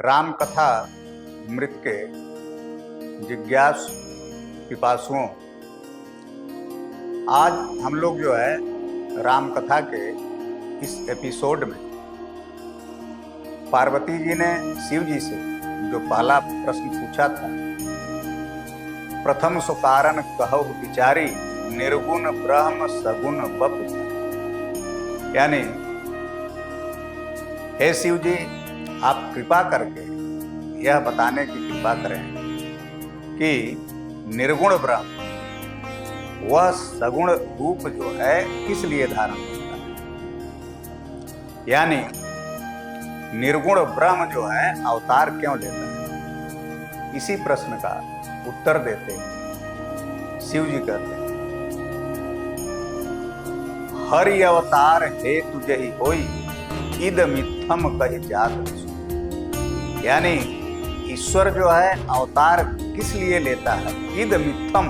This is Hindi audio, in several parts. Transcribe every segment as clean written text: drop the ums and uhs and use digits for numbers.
राम कथा मृत के जिज्ञासु पिपासुओं, आज हम लोग जो है राम कथा के इस एपिसोड में पार्वती जी ने शिव जी से जो पहला प्रश्न पूछा था, प्रथम सो कारण कहु विचारी निर्गुण ब्रह्म सगुण बप, यानी हे शिव जी, आप कृपा करके यह बताने की कृपा करें कि निर्गुण ब्रह्म वह सगुण रूप जो है किस लिए धारण करता है, यानी निर्गुण ब्रह्म जो है अवतार क्यों लेता है। इसी प्रश्न का उत्तर देते शिव जी कहते हैं, हरि अवतार हे तुझे ही होई इदमित्थम कहि जात, यानी ईश्वर जो है अवतार किस लिए लेता है। इदमित्थम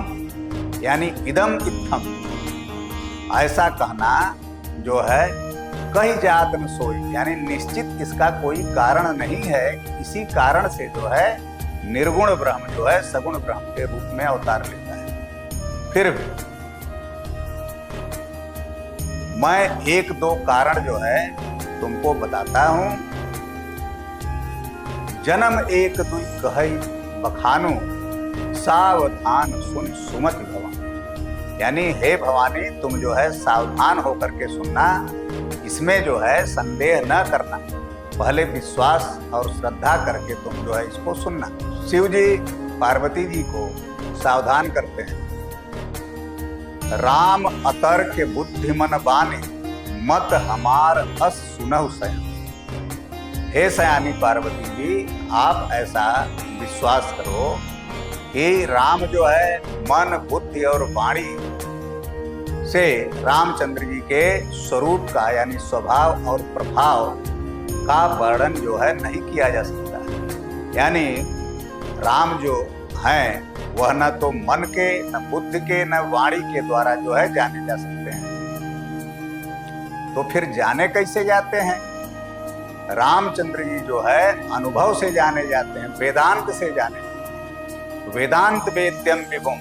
यानी इदम इत्थम, ऐसा कहना जो है कहीं जात न सोई, यानी निश्चित इसका कोई कारण नहीं है। इसी कारण से जो है निर्गुण ब्रह्म जो है सगुण ब्रह्म के रूप में अवतार लेता है। फिर भी मैं एक दो कारण जो है तुमको बताता हूं। जन्म एक दुई कहई बखानु सावधान सुन सुमति भवानी, यानी हे भवानी तुम जो है सावधान होकर के सुनना, इसमें जो है संदेह न करना, पहले विश्वास और श्रद्धा करके तुम जो है इसको सुनना। शिव जी पार्वती जी को सावधान करते हैं, राम अतर के बुद्धिमन बानी मत हमार अस सुनहु सया, हे सयानी पार्वती जी आप ऐसा विश्वास करो कि राम जो है मन बुद्धि और वाणी से रामचंद्र जी के स्वरूप का यानी स्वभाव और प्रभाव का वर्णन जो है नहीं किया जा सकता है। यानी राम जो हैं वह न तो मन के न बुद्धि के न वाणी के द्वारा जो है जाने जा सकते हैं। तो फिर जाने कैसे जाते हैं। रामचंद्र जी जो है अनुभव से जाने जाते हैं, वेदांत से जाने। वेदांत वेद्यम विभुम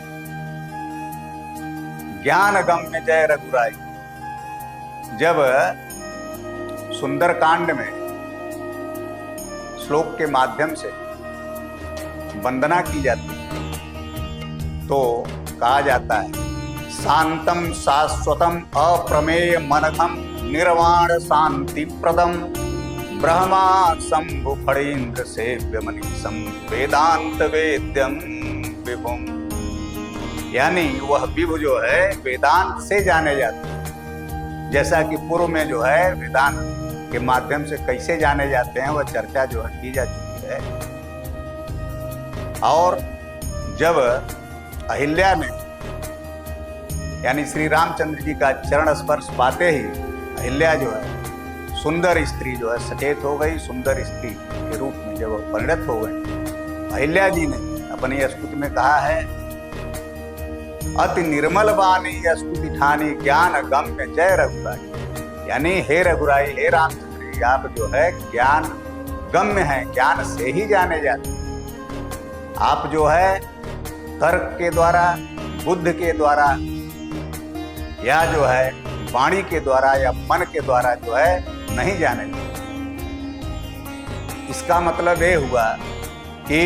ज्ञान गम्य जय रघुराई, जब सुंदर कांड में श्लोक के माध्यम से वंदना की जाती है तो कहा जाता है, शांतम शाश्वतम अप्रमेय मनघम निर्वाण शांति प्रदम ब्रह्मा शंभु फणीन्द्र सेव्य मनीषम वेदांत वेद्यम विभुम, यानी वह विभु जो है वेदांत से जाने जाते हैं। जैसा कि पूर्व में जो है वेदांत के माध्यम से कैसे जाने जाते हैं वह चर्चा जो है की जा चुकी है। और जब अहिल्या ने यानी श्री रामचंद्र जी का चरण स्पर्श पाते ही अहिल्या जो है सुंदर स्त्री जो है सचेत हो गई। सुंदर स्त्री के रूप में जब वह परिणत हो गई, अहिल्या जी ने अपनी स्तुति में कहा है, अति निर्मल वाणी स्तुति ठानी ज्ञान गम्य जय रघुराई, यानी हे रघुराई हे रामचंद्र जी आप जो है ज्ञान गम्य हैं, ज्ञान से ही जाने जाते हैं। आप जो है तर्क के द्वारा बुद्ध के द्वारा या जो है वाणी के द्वारा या मन के द्वारा जो है नहीं जाने जाते। इसका मतलब ये हुआ कि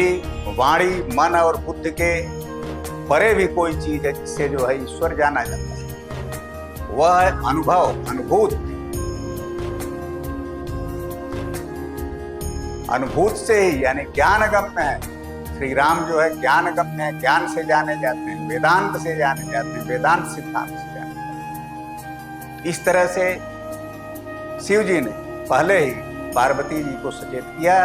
वाणी मन और बुद्ध के परे भी कोई चीज है जिससे जो है ईश्वर जाना जाता है, वह है अनुभव अनुभूत से ही, यानी ज्ञान गम्य है। श्री राम जो है ज्ञान गम्य है, ज्ञान से जाने जाते हैं, वेदांत से जाने जाते हैं, वेदांत सिद्धांत से जाने जाते हैं। इस तरह से शिव जी ने पहले ही पार्वती जी को सचेत किया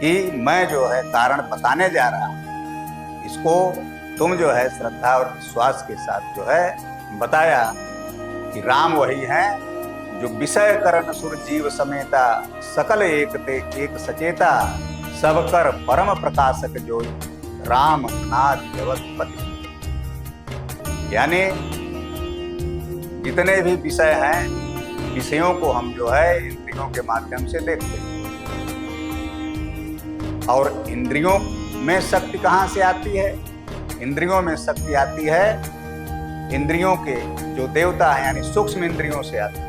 कि मैं जो है कारण बताने जा रहा हूं, इसको तुम जो है श्रद्धा और विश्वास के साथ जो है बताया कि राम वही हैं जो विषय करण सुर जीव समेता सकल एकते एक सचेता सब कर परम प्रकाशक जो राम नाथ जगतपति, यानी जितने भी विषय हैं विषयों को हम जो है इंद्रियों के माध्यम से देखते हैं, और इंद्रियों में शक्ति कहाँ से आती है? इंद्रियों में शक्ति आती है इंद्रियों के जो देवता है यानी सूक्ष्म इंद्रियों से आती है।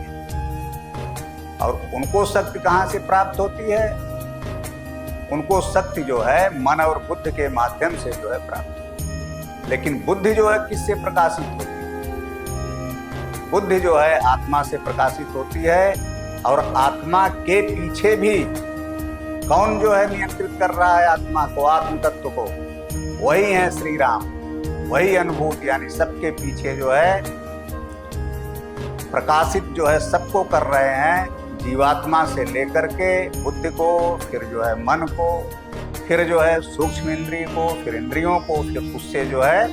और उनको शक्ति कहाँ से प्राप्त होती है? उनको शक्ति जो है मन और बुद्धि के माध्यम से जो है प्राप्त होती है। लेकिन बुद्धि जो है किससे प्रकाशित होती है? बुद्धि जो है आत्मा से प्रकाशित होती है। और आत्मा के पीछे भी कौन जो है नियंत्रित कर रहा है आत्मा को, आत्म तत्व को? वही है श्री राम, वही अनुभूत यानी सबके पीछे जो है प्रकाशित जो है सबको कर रहे हैं, जीवात्मा से लेकर के बुद्धि को, फिर जो है मन को, फिर जो है सूक्ष्म इंद्रिय को, फिर इंद्रियों को, फिर उससे जो है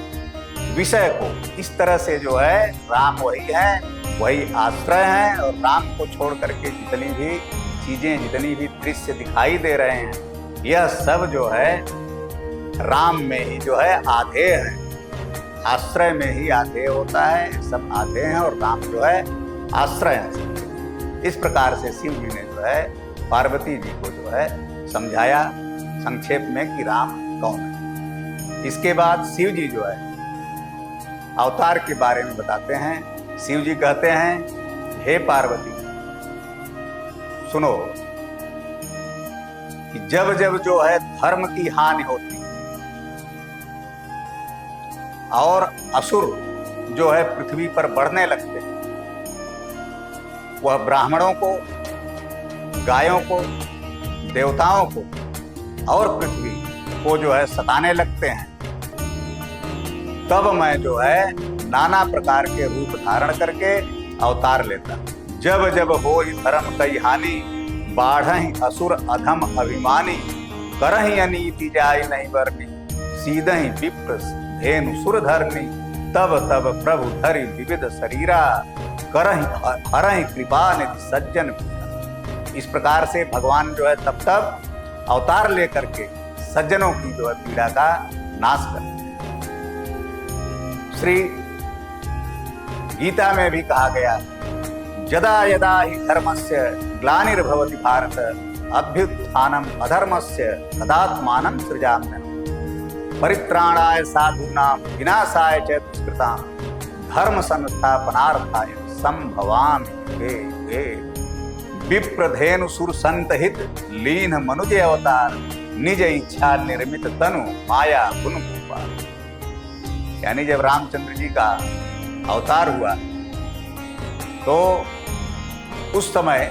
विषय को। इस तरह से जो है राम वही है, वही आश्रय है। और राम को छोड़ करके जितनी भी चीजें, जितनी भी दृश्य दिखाई दे रहे हैं, यह सब जो है राम में ही जो है आधेय है, आश्रय में ही आधेय होता है। सब आधेय हैं और राम जो है आश्रय है। इस प्रकार से शिव जी ने जो है पार्वती जी को जो है समझाया संक्षेप में कि राम कौन है। इसके बाद शिव जी जो है अवतार के बारे में बताते हैं। शिव जी कहते हैं, हे पार्वती सुनो कि जब जब जो है धर्म की हानि होती और असुर जो है पृथ्वी पर बढ़ने लगते हैं, वह ब्राह्मणों को, गायों को, देवताओं को और पृथ्वी को जो है सताने लगते हैं, तब मैं जो है नाना प्रकार के रूप धारण करके अवतार लेता। जब जब हो धर्म कई हानि, बाढ़हि असुर अधम अभिमानी, करहि अनीति जाय नहीं बरनी, सीधहि विप्र धेनु सुर धरनी, तब तब प्रभु धरि विविध शरीरा, करहि हरहि कृपा निधि सज्जन पीरा। इस प्रकार से भगवान जो है तब तब अवतार लेकर के सज्जनों की जो है पीड़ा का नाश करते हैं। श्री गीता में भी कहा गया, यदा यदा हि धर्मस्य ग्लानिर्भवति भारत, अभ्युत्थानम अधर्मस्य तदात्मानं सृजाम्यहम्, परित्राणाय साधूनां विनाशाय च दुष्कृतां, धर्म संस्थापनार्थाय संभवामि युगे युगे। विप्रधेनु सुर संतहित लीन मनुजे अवतार, निज इच्छा निर्मित तनु माया गुण गोपाल। यानी जब रामचंद्र जी का अवतार हुआ तो उस समय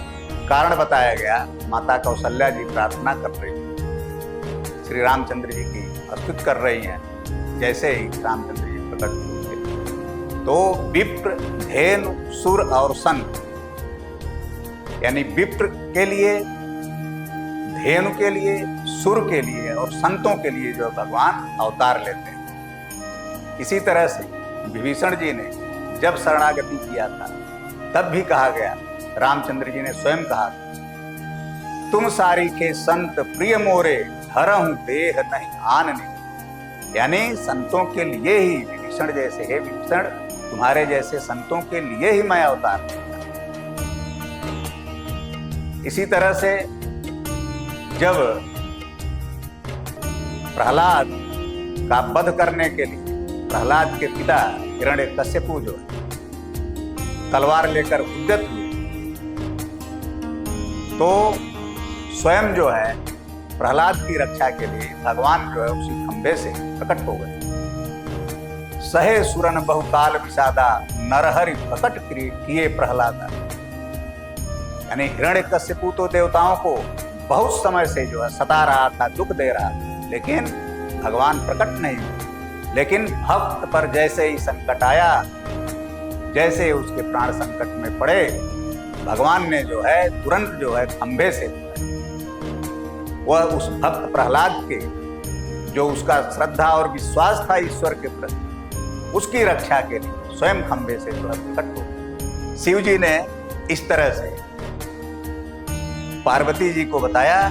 कारण बताया गया। माता कौशल्या जी प्रार्थना कर रही थी, श्री रामचंद्र जी की स्तुति कर रही हैं। जैसे ही रामचंद्र जी प्रकट हुए तो विप्र, धेनु, सुर और संत, यानी विप्र के लिए, धेनु के लिए, सुर के लिए और संतों के लिए जो भगवान अवतार लेते हैं। इसी तरह से विभीषण जी ने जब शरणागति किया था तब भी कहा गया, रामचंद्र जी ने स्वयं कहा, तुम सारी के संत प्रिय मोरे, धरहूं देह नहीं आनने। यानी संतों के लिए ही, विभीषण जैसे, हे विभीषण तुम्हारे जैसे संतों के लिए ही मैं अवतार लेता। इसी तरह से जब प्रहलाद का वध करने के लिए प्रहलाद के पिता हिरण्यकश्यपु जो है तलवार लेकर उद्यत हुए, तो स्वयं जो है प्रहलाद की रक्षा के लिए भगवान जो है उसी खंभे से प्रकट हो गए। सहे सुरन बहुकाल विषादा, नरहरि प्रकट किए प्रहलादा। यानी हिरण्यकश्यपु तो देवताओं को बहुत समय से जो है सता रहा था, दुख दे रहा था, लेकिन भगवान प्रकट नहीं हुए। लेकिन भक्त पर जैसे ही संकट आया, जैसे उसके प्राण संकट में पड़े, भगवान ने जो है तुरंत जो है खंभे से वह उस भक्त प्रहलाद के, जो उसका श्रद्धा और विश्वास था ईश्वर के प्रति, उसकी रक्षा के लिए स्वयं खंभे से जो है प्रकट हो। शिव जी ने इस तरह से पार्वती जी को बताया,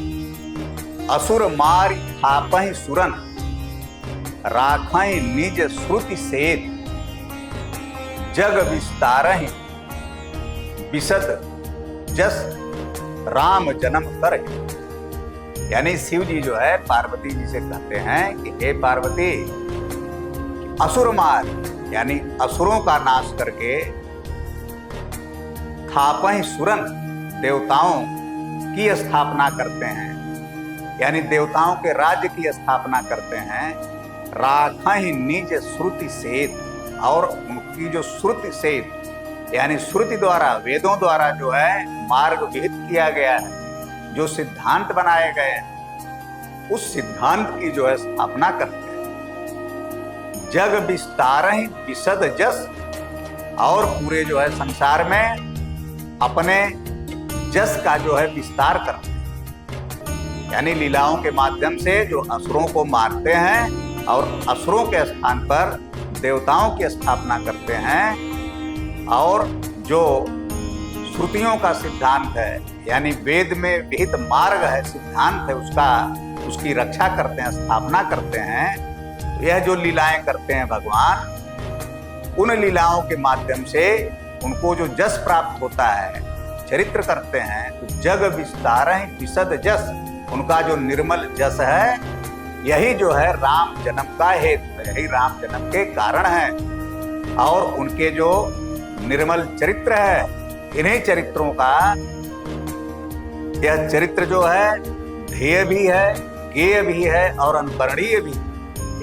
असुर मारि थापहि सुरन, राखहि निज श्रुति सेत, जग विस्तारहि विशद जस राम जन्म करहि। यानी शिव जी जो है पार्वती जी से कहते हैं कि हे पार्वती, असुर मार यानी असुरों का नाश करके थापहि सुरन देवताओं की स्थापना करते हैं, यानी देवताओं के राज्य की स्थापना करते हैं। राखहि निज श्रुति सेत, और उनकी जो श्रुति सेत यानी श्रुति द्वारा वेदों द्वारा जो है मार्ग विहित किया गया है, जो सिद्धांत बनाए गए हैं, उस सिद्धांत की जो है स्थापना करते हैं। जग विस्तारहि विशद जस, और पूरे जो है संसार में अपने जस का जो है विस्तार करते हैं, यानी लीलाओं के माध्यम से जो असुरों को मारते हैं और असुरों के स्थान पर देवताओं की स्थापना करते हैं, और जो श्रुतियों का सिद्धांत है यानी वेद में विहित मार्ग है, सिद्धांत है, उसकी रक्षा करते हैं, स्थापना करते हैं। तो यह जो लीलाएं करते हैं भगवान, उन लीलाओं के माध्यम से उनको जो जस प्राप्त होता है, चरित्र करते हैं। तो जग विस्तारहि विशद जस, उनका जो निर्मल जस है, यही जो है राम जन्म का हेतु है, यही राम जन्म के कारण है। और उनके जो निर्मल चरित्र है, इन्हीं चरित्रों का यह चरित्र जो है ध्येय भी है, गेय भी है और अनुकरणीय भी,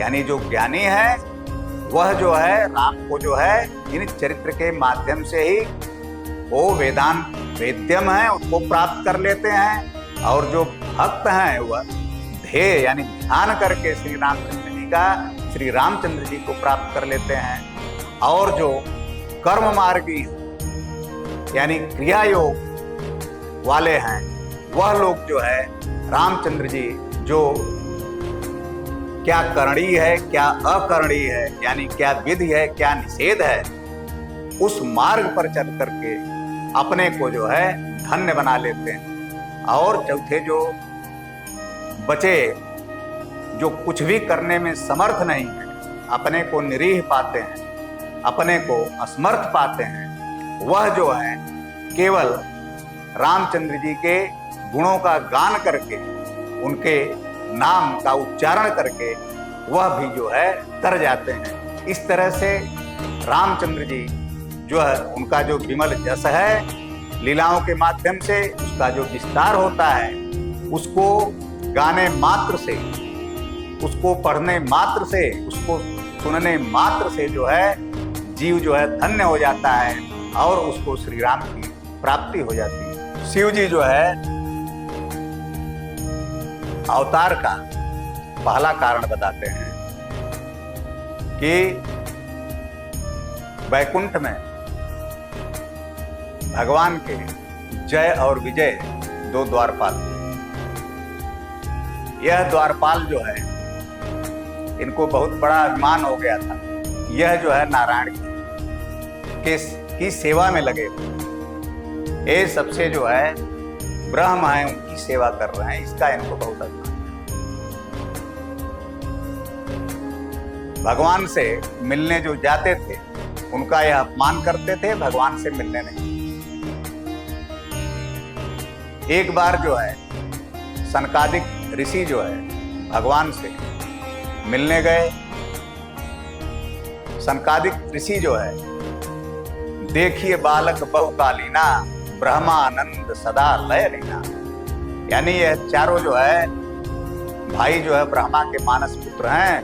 यानी जो ज्ञानी है वह जो है राम को जो है इन चरित्र के माध्यम से ही वो वेदांत वेद्यम है उसको प्राप्त कर लेते हैं, और जो भक्त हैं वह ध्येय यानी ध्यान करके श्री रामचंद्र जी को प्राप्त कर लेते हैं। और जो कर्म मार्गी यानी क्रिया योग वाले हैं, वह लोग जो है रामचंद्र जी जो क्या करणीय है क्या अकरणीय है, यानी क्या विधि है क्या निषेध है, उस मार्ग पर चल करके अपने को जो है धन्य बना लेते हैं। और चौथे जो बचे, जो कुछ भी करने में समर्थ नहीं है, अपने को निरीह पाते हैं, अपने को असमर्थ पाते हैं, वह जो है केवल रामचंद्र जी के गुणों का गान करके, उनके नाम का उच्चारण करके वह भी जो है तर जाते हैं। इस तरह से रामचंद्र जी जो है उनका जो विमल जस है, लीलाओं के माध्यम से उसका जो विस्तार होता है, उसको गाने मात्र से, उसको पढ़ने मात्र से, उसको सुनने मात्र से जो है जीव जो है धन्य हो जाता है और उसको श्री राम की प्राप्ति हो जाती है। शिव जी जो है अवतार का पहला कारण बताते हैं कि वैकुंठ में भगवान के जय और विजय दो द्वारपाल, यह द्वारपाल जो है इनको बहुत बड़ा अभिमान हो गया था, यह जो है नारायण की सेवा में लगे, ये सबसे जो है ब्रह्म है उनकी सेवा कर रहे हैं, इसका इनको बहुत अभिमान। भगवान से मिलने जो जाते थे उनका यह अपमान करते थे, भगवान से मिलने नहीं। एक बार जो है सनकादिक ऋषि जो है भगवान से मिलने गए। सनकादिक ऋषि जो है, देखिए बालक बहुकालीना ब्रह्मानंद सदा लय लीना, यानी यह चारों जो है भाई जो है ब्रह्मा के मानस पुत्र हैं,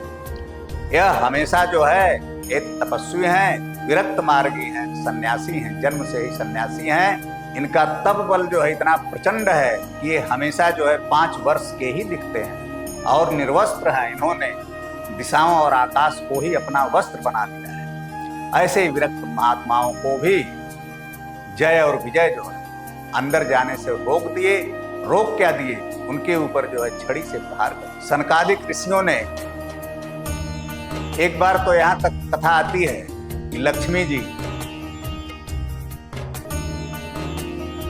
यह हमेशा जो है एक तपस्वी हैं, विरक्त मार्गी हैं, सन्यासी हैं, जन्म से ही सन्यासी हैं। इनका तप बल जो है इतना प्रचंड है कि ये हमेशा जो है 5 वर्ष के ही दिखते हैं और निर्वस्त्र हैं। इन्होंने दिशाओं और आकाश को ही अपना वस्त्र बना लिया है। ऐसे ही विरक्त महात्माओं को भी जय और विजय जो है अंदर जाने से रोक दिए। रोक क्या दिए, उनके ऊपर जो है छड़ी से प्रहार कर। सनकादिक ऋषियों ने, एक बार तो यहाँ तक कथा आती है कि लक्ष्मी जी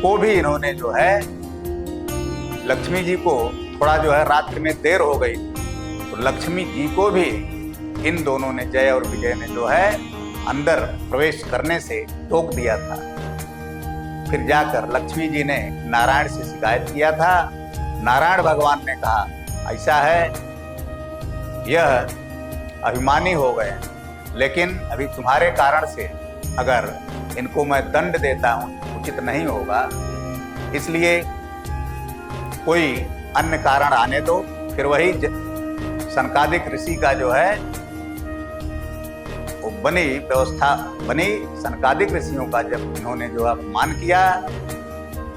को भी इन्होंने जो है, लक्ष्मी जी को थोड़ा जो है रात्रि में देर हो गई तो लक्ष्मी जी को भी इन दोनों ने, जय और विजय ने जो है अंदर प्रवेश करने से रोक दिया था। फिर जाकर लक्ष्मी जी ने नारायण से शिकायत किया था नारायण भगवान ने कहा ऐसा है, यह अभिमानी हो गए, लेकिन अभी तुम्हारे कारण से अगर इनको मैं दंड देता हूं उचित नहीं होगा, इसलिए कोई अन्य कारण आने दो। फिर वही सनकादिक ऋषि का जो है वो बनी व्यवस्था बनी। सनकादिक ऋषियों का जब इन्होंने जो अपमान किया,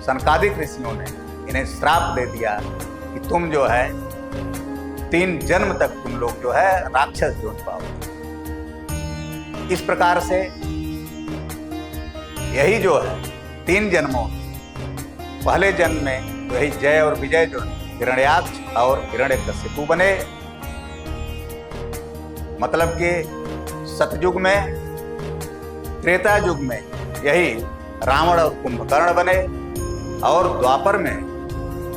सनकादिक ऋषियों ने इन्हें श्राप दे दिया कि तुम जो है 3 जन्म तक तुम लोग जो है राक्षस जोन पाओगे। इस प्रकार से यही जो है 3 जन्मों, पहले जन्म में वही जय और विजय जो हिरण्याक्ष और हिरण्यकशिपु बने, मतलब कि सतयुग में, त्रेता युग में यही रावण और कुंभकर्ण बने, और द्वापर में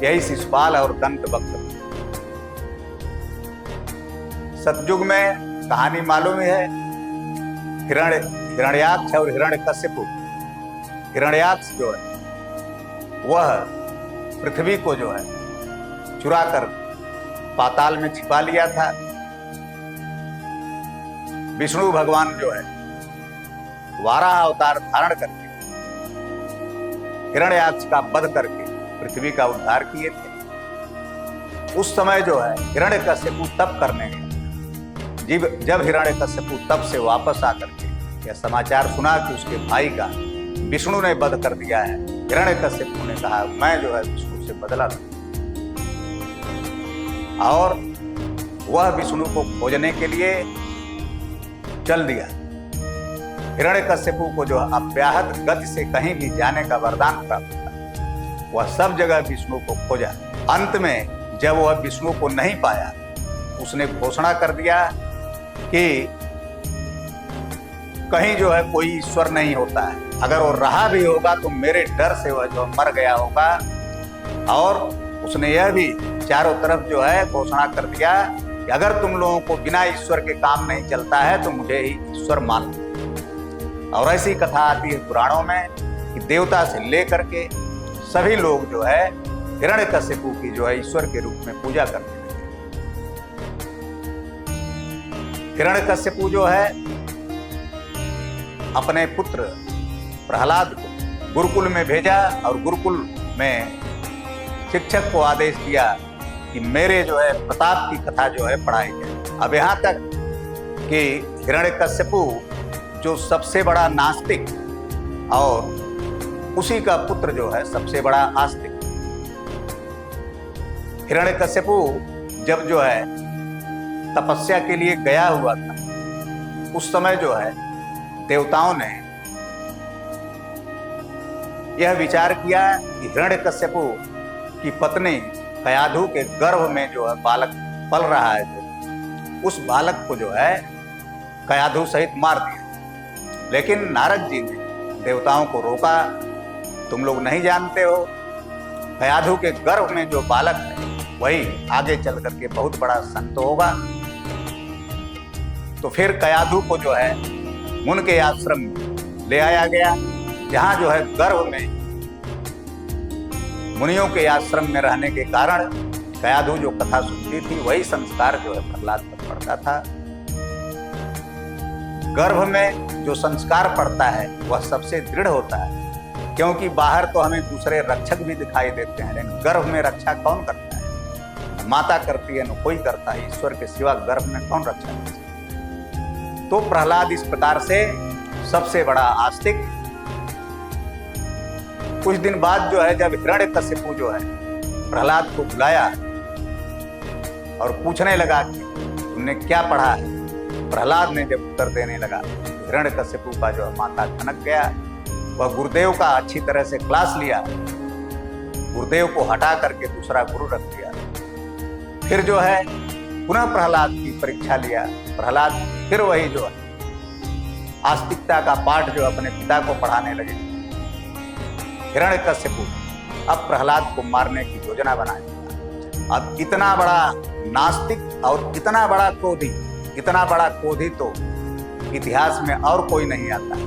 यही शिशुपाल और दंतवक्र। सतयुग में कहानी मालूम ही है, हिरण्याक्ष और हिरण्यकशिपु। हिरण्याक्ष जो है वह पृथ्वी को जो है चुरा कर पाताल में छिपा लिया था। विष्णु भगवान जो है वाराह अवतार धारण करके हिरण्याक्ष का वध करके पृथ्वी का उद्धार किए थे। उस समय जो है हिरण्यकशिपु तप करने गए। जब हिरण्यकशिपु तप से वापस आकर के यह समाचार सुना कि उसके भाई का विष्णु ने वध कर दिया है, हिरण्यकशिपु ने कहा मैं जो है विष्णु से बदला लूं, और वह विष्णु को खोजने के लिए चल दिया। हिरण्यकशिपु को जो अव्याहत गति से कहीं भी जाने का वरदान प्राप्त था। वह सब जगह विष्णु को खोजा। अंत में जब वह विष्णु को नहीं पाया, उसने घोषणा कर दिया कि कहीं जो है कोई ईश्वर नहीं होता है, अगर वो रहा भी होगा तो मेरे डर से वह जो मर गया होगा। और उसने यह भी चारों तरफ जो है घोषणा कर दिया कि अगर तुम लोगों को बिना ईश्वर के काम नहीं चलता है तो मुझे ही ईश्वर मान लो। और ऐसी कथा आती है पुराणों में कि देवता से लेकर के सभी लोग जो है हिरण्यकशिपु की जो है ईश्वर के रूप में पूजा करते लगे। हिरण्यकशिपु जो है अपने पुत्र प्रहलाद को गुरुकुल में भेजा, और गुरुकुल में शिक्षक को आदेश दिया कि मेरे जो है प्रताप की कथा जो है पढ़ाई जाए। अब यहाँ तक कि हिरण्यकशिपु जो सबसे बड़ा नास्तिक और उसी का पुत्र जो है सबसे बड़ा आस्तिक। हिरण्यकशिपु जब जो है तपस्या के लिए गया हुआ था, उस समय जो है देवताओं ने यह विचार किया कि हिरण्यकशिपु की पत्नी कयाधु के गर्भ में जो है बालक पल रहा है, जो उस बालक को जो है कयाधु सहित मार दिया। लेकिन नारद जी ने देवताओं को रोका, तुम लोग नहीं जानते हो कयाधु के गर्भ में जो बालक है वही आगे चल करके बहुत बड़ा संत होगा। तो फिर कयाधु को जो है मुन के आश्रम में ले आया गया, जहाँ जो है गर्भ में मुनियों के आश्रम में रहने के कारण कयाधु जो कथा सुनती थी वही संस्कार जो है प्रहलाद पर पड़ता था। गर्भ में जो संस्कार पड़ता है वह सबसे दृढ़ होता है, क्योंकि बाहर तो हमें दूसरे रक्षक भी दिखाई देते हैं, लेकिन गर्भ में रक्षा कौन करता है? माता करती है, न कोई करता है। ईश्वर के सिवा गर्भ में कौन रक्षा करता है? तो प्रहलाद इस प्रकार से सबसे बड़ा आस्तिक। कुछ दिन बाद जो है जब हिरण्यकशिपु जो है प्रहलाद को बुलाया और पूछने लगा कि तुमने क्या पढ़ा है, प्रहलाद ने जब उत्तर देने लगा, हिरण्यकशिपु का जो माथा ठनक गया। वह गुरुदेव का अच्छी तरह से क्लास लिया, गुरुदेव को हटा करके दूसरा गुरु रख दिया। फिर जो है पुनः प्रहलाद की परीक्षा लिया। प्रहलाद फिर वही जो है आस्तिकता का पाठ जो अपने पिता को पढ़ाने लगे। हिरण्यकशिपु अब प्रहलाद को मारने की योजना बनाया। अब इतना बड़ा नास्तिक और इतना बड़ा क्रोधी तो इतिहास में और कोई नहीं आता है,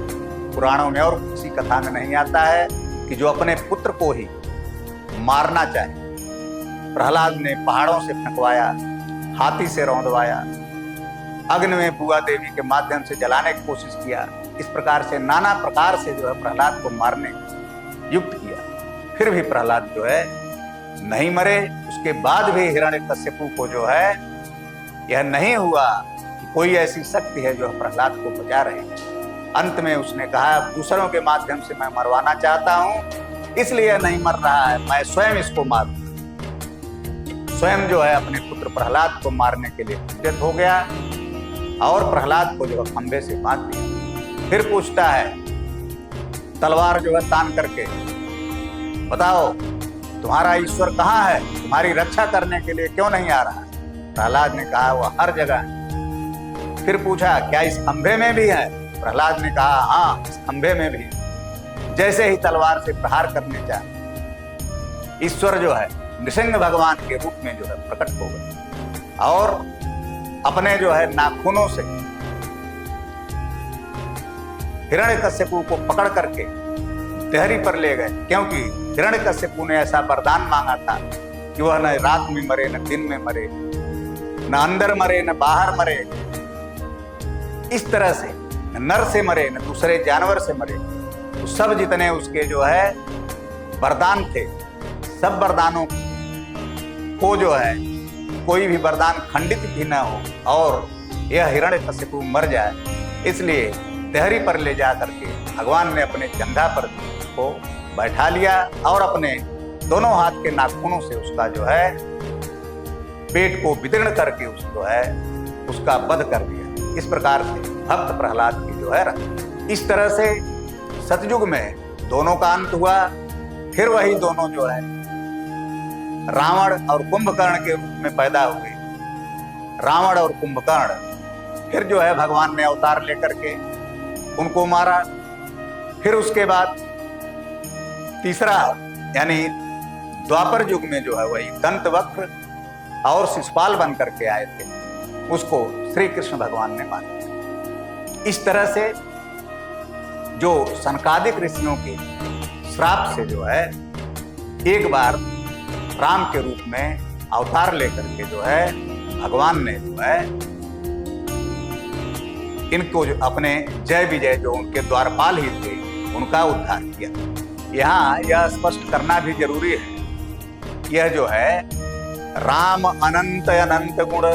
पुराणों में और किसी कथा में नहीं आता है कि जो अपने पुत्र को ही मारना चाहे। प्रहलाद ने पहाड़ों से फेंकवाया, हाथी से रौंदवाया, अग्नि में बुआ देवी के माध्यम से जलाने की कोशिश किया। इस प्रकार से नाना प्रकार से जो है प्रहलाद को मारने युक्त किया। फिर भी प्रहलाद जो है नहीं मरे। उसके बाद भी हिरण्यकश्यपु को जो है यह नहीं हुआ कि कोई ऐसी शक्ति है जो प्रहलाद को बचा रही। अंत में उसने कहा दूसरों के माध्यम से मैं मरवाना चाहता हूं, इसलिए नहीं मर रहा है, मैं स्वयं इसको मारूं। स्वयं जो है अपने पुत्र प्रहलाद को मारने के लिए उद्यत हो गया और प्रहलाद को जो है खंभे से बांध दिया। फिर पूछता है तलवार जो है तान करके, बताओ तुम्हारा ईश्वर कहाँ है, तुम्हारी रक्षा करने के लिए क्यों नहीं आ रहा? प्रहलाद ने कहा वह हर जगह है। फिर पूछा क्या इस खंभे में भी है? प्रहलाद ने कहा हाँ, इस खंभे में भी है। जैसे ही तलवार से प्रहार करने चाहे, ईश्वर जो है नृसिंह भगवान के रूप में जो है प्रकट हो गए और अपने जो है नाखूनों से हिरण्यकश्यपु को पकड़ करके देहरी पर ले गए, क्योंकि हिरण्यकश्यपु ने ऐसा वरदान मांगा था कि वह न रात में मरे, न दिन में मरे, न अंदर मरे, न बाहर मरे। इस तरह से न नर से मरे, न दूसरे जानवर से मरे। तो सब जितने उसके जो है वरदान थे, सब वरदानों को जो है कोई भी वरदान खंडित भी न हो और यह हिरण्यकश्यपु मर जाए, इसलिए देहरी पर ले जा करके भगवान ने अपने जंघा पर को बैठा लिया और अपने दोनों हाथ के नाखूनों से उसका जो है पेट को विदीर्ण करके उसको है उसका वध कर दिया। इस प्रकार से भक्त प्रहलाद की जो है इस तरह से सतयुग में दोनों का अंत हुआ। फिर वही दोनों जो है रावण और कुंभकर्ण के रूप में पैदा हुए। रावण और कुंभकर्ण फिर जो है भगवान ने अवतार लेकर के उनको मारा। फिर उसके बाद तीसरा यानी द्वापर युग में जो है वही दंतवक्र और शिशुपाल बन करके आए थे, उसको श्री कृष्ण भगवान ने मार दिया। इस तरह से जो सनकादिक ऋषियों के श्राप से जो है एक बार राम के रूप में अवतार लेकर के जो है भगवान ने जो है इनको जो अपने जय विजय जो उनके द्वारपाल ही थे उनका उद्धार किया। यहाँ यह स्पष्ट करना भी जरूरी है, यह जो है राम अनंत अनंत गुण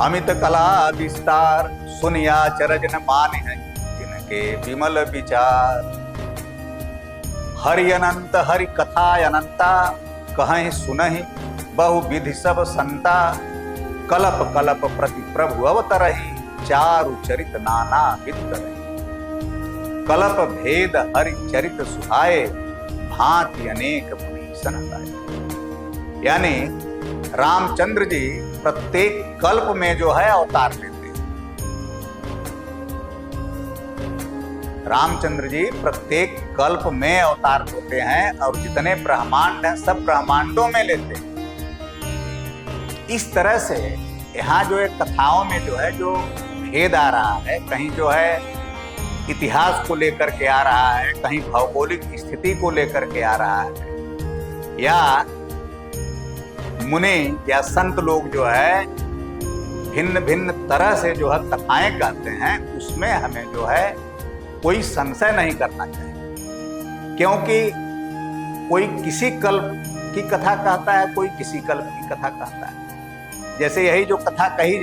अमित कला विस्तार सुनिया चरज न माने हैं जिनके विमल विचार। हरि अनंत हरि कथा अनंता कहीं सुनहि बहु विधि सब संता। कलप कलप प्रति प्रभु अवतरहि चारु चरित नाना विद। कलप भेद हरि चरित सुहाए भांति अनेक भूषण गाए। यानी रामचंद्र जी प्रत्येक कल्प में जो है अवतार लेते हैं। रामचंद्र जी प्रत्येक कल्प में अवतार होते हैं और जितने ब्रह्मांड हैं सब ब्रह्मांडों में लेते हैं। इस तरह से यहाँ जो है कथाओं में जो है जो भेद आ रहा है, कहीं जो है इतिहास को लेकर के आ रहा है, कहीं भौगोलिक स्थिति को लेकर के आ रहा है, या मुनि या संत लोग जो है भिन्न भिन्न तरह से जो है कथाएं गाते हैं, उसमें हमें जो है कोई संशय नहीं करना चाहिए। क्योंकि कोई किसी कल्प की कथा कहता है, कोई किसी कल्प की कथा कहता है। जैसे यही जो कथा कही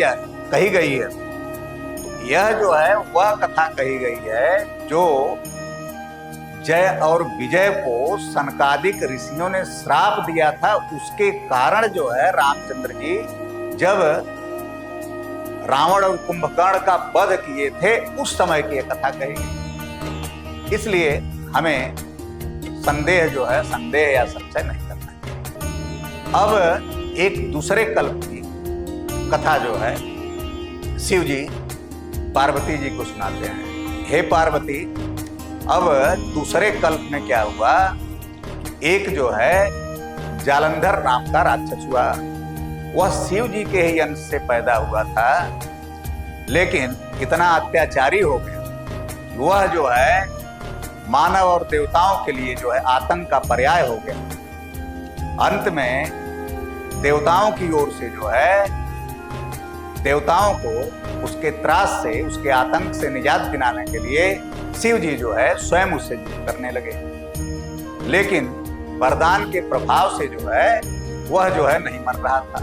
गई है, तो यह जो है वह कथा कही गई है जो जय और विजय को सनकादिक ऋषियों ने श्राप दिया था। उसके कारण जो है रामचंद्र जी जब रावण और कुंभकर्ण का वध किए थे उस समय की यह कथा कही गई। इसलिए हमें संदेह जो है संदेह या संशय नहीं करना चाहिए। अब एक दूसरे कल्प की कथा जो है शिव जी पार्वती जी को सुनाते हैं। हे पार्वती, अब दूसरे कल्प में क्या हुआ, एक जो है जालंधर नाम का राक्षस हुआ। वह शिव जी के ही अंश से पैदा हुआ था, लेकिन इतना अत्याचारी हो गया, वह जो है मानव और देवताओं के लिए जो है आतंक का पर्याय हो गया। अंत में देवताओं की ओर से जो है देवताओं को उसके त्रास से, उसके आतंक से निजात दिलाने के लिए शिव जी जो है स्वयं उससे युद्ध करने लगे। लेकिन वरदान के प्रभाव से जो है वह जो है नहीं मर रहा था।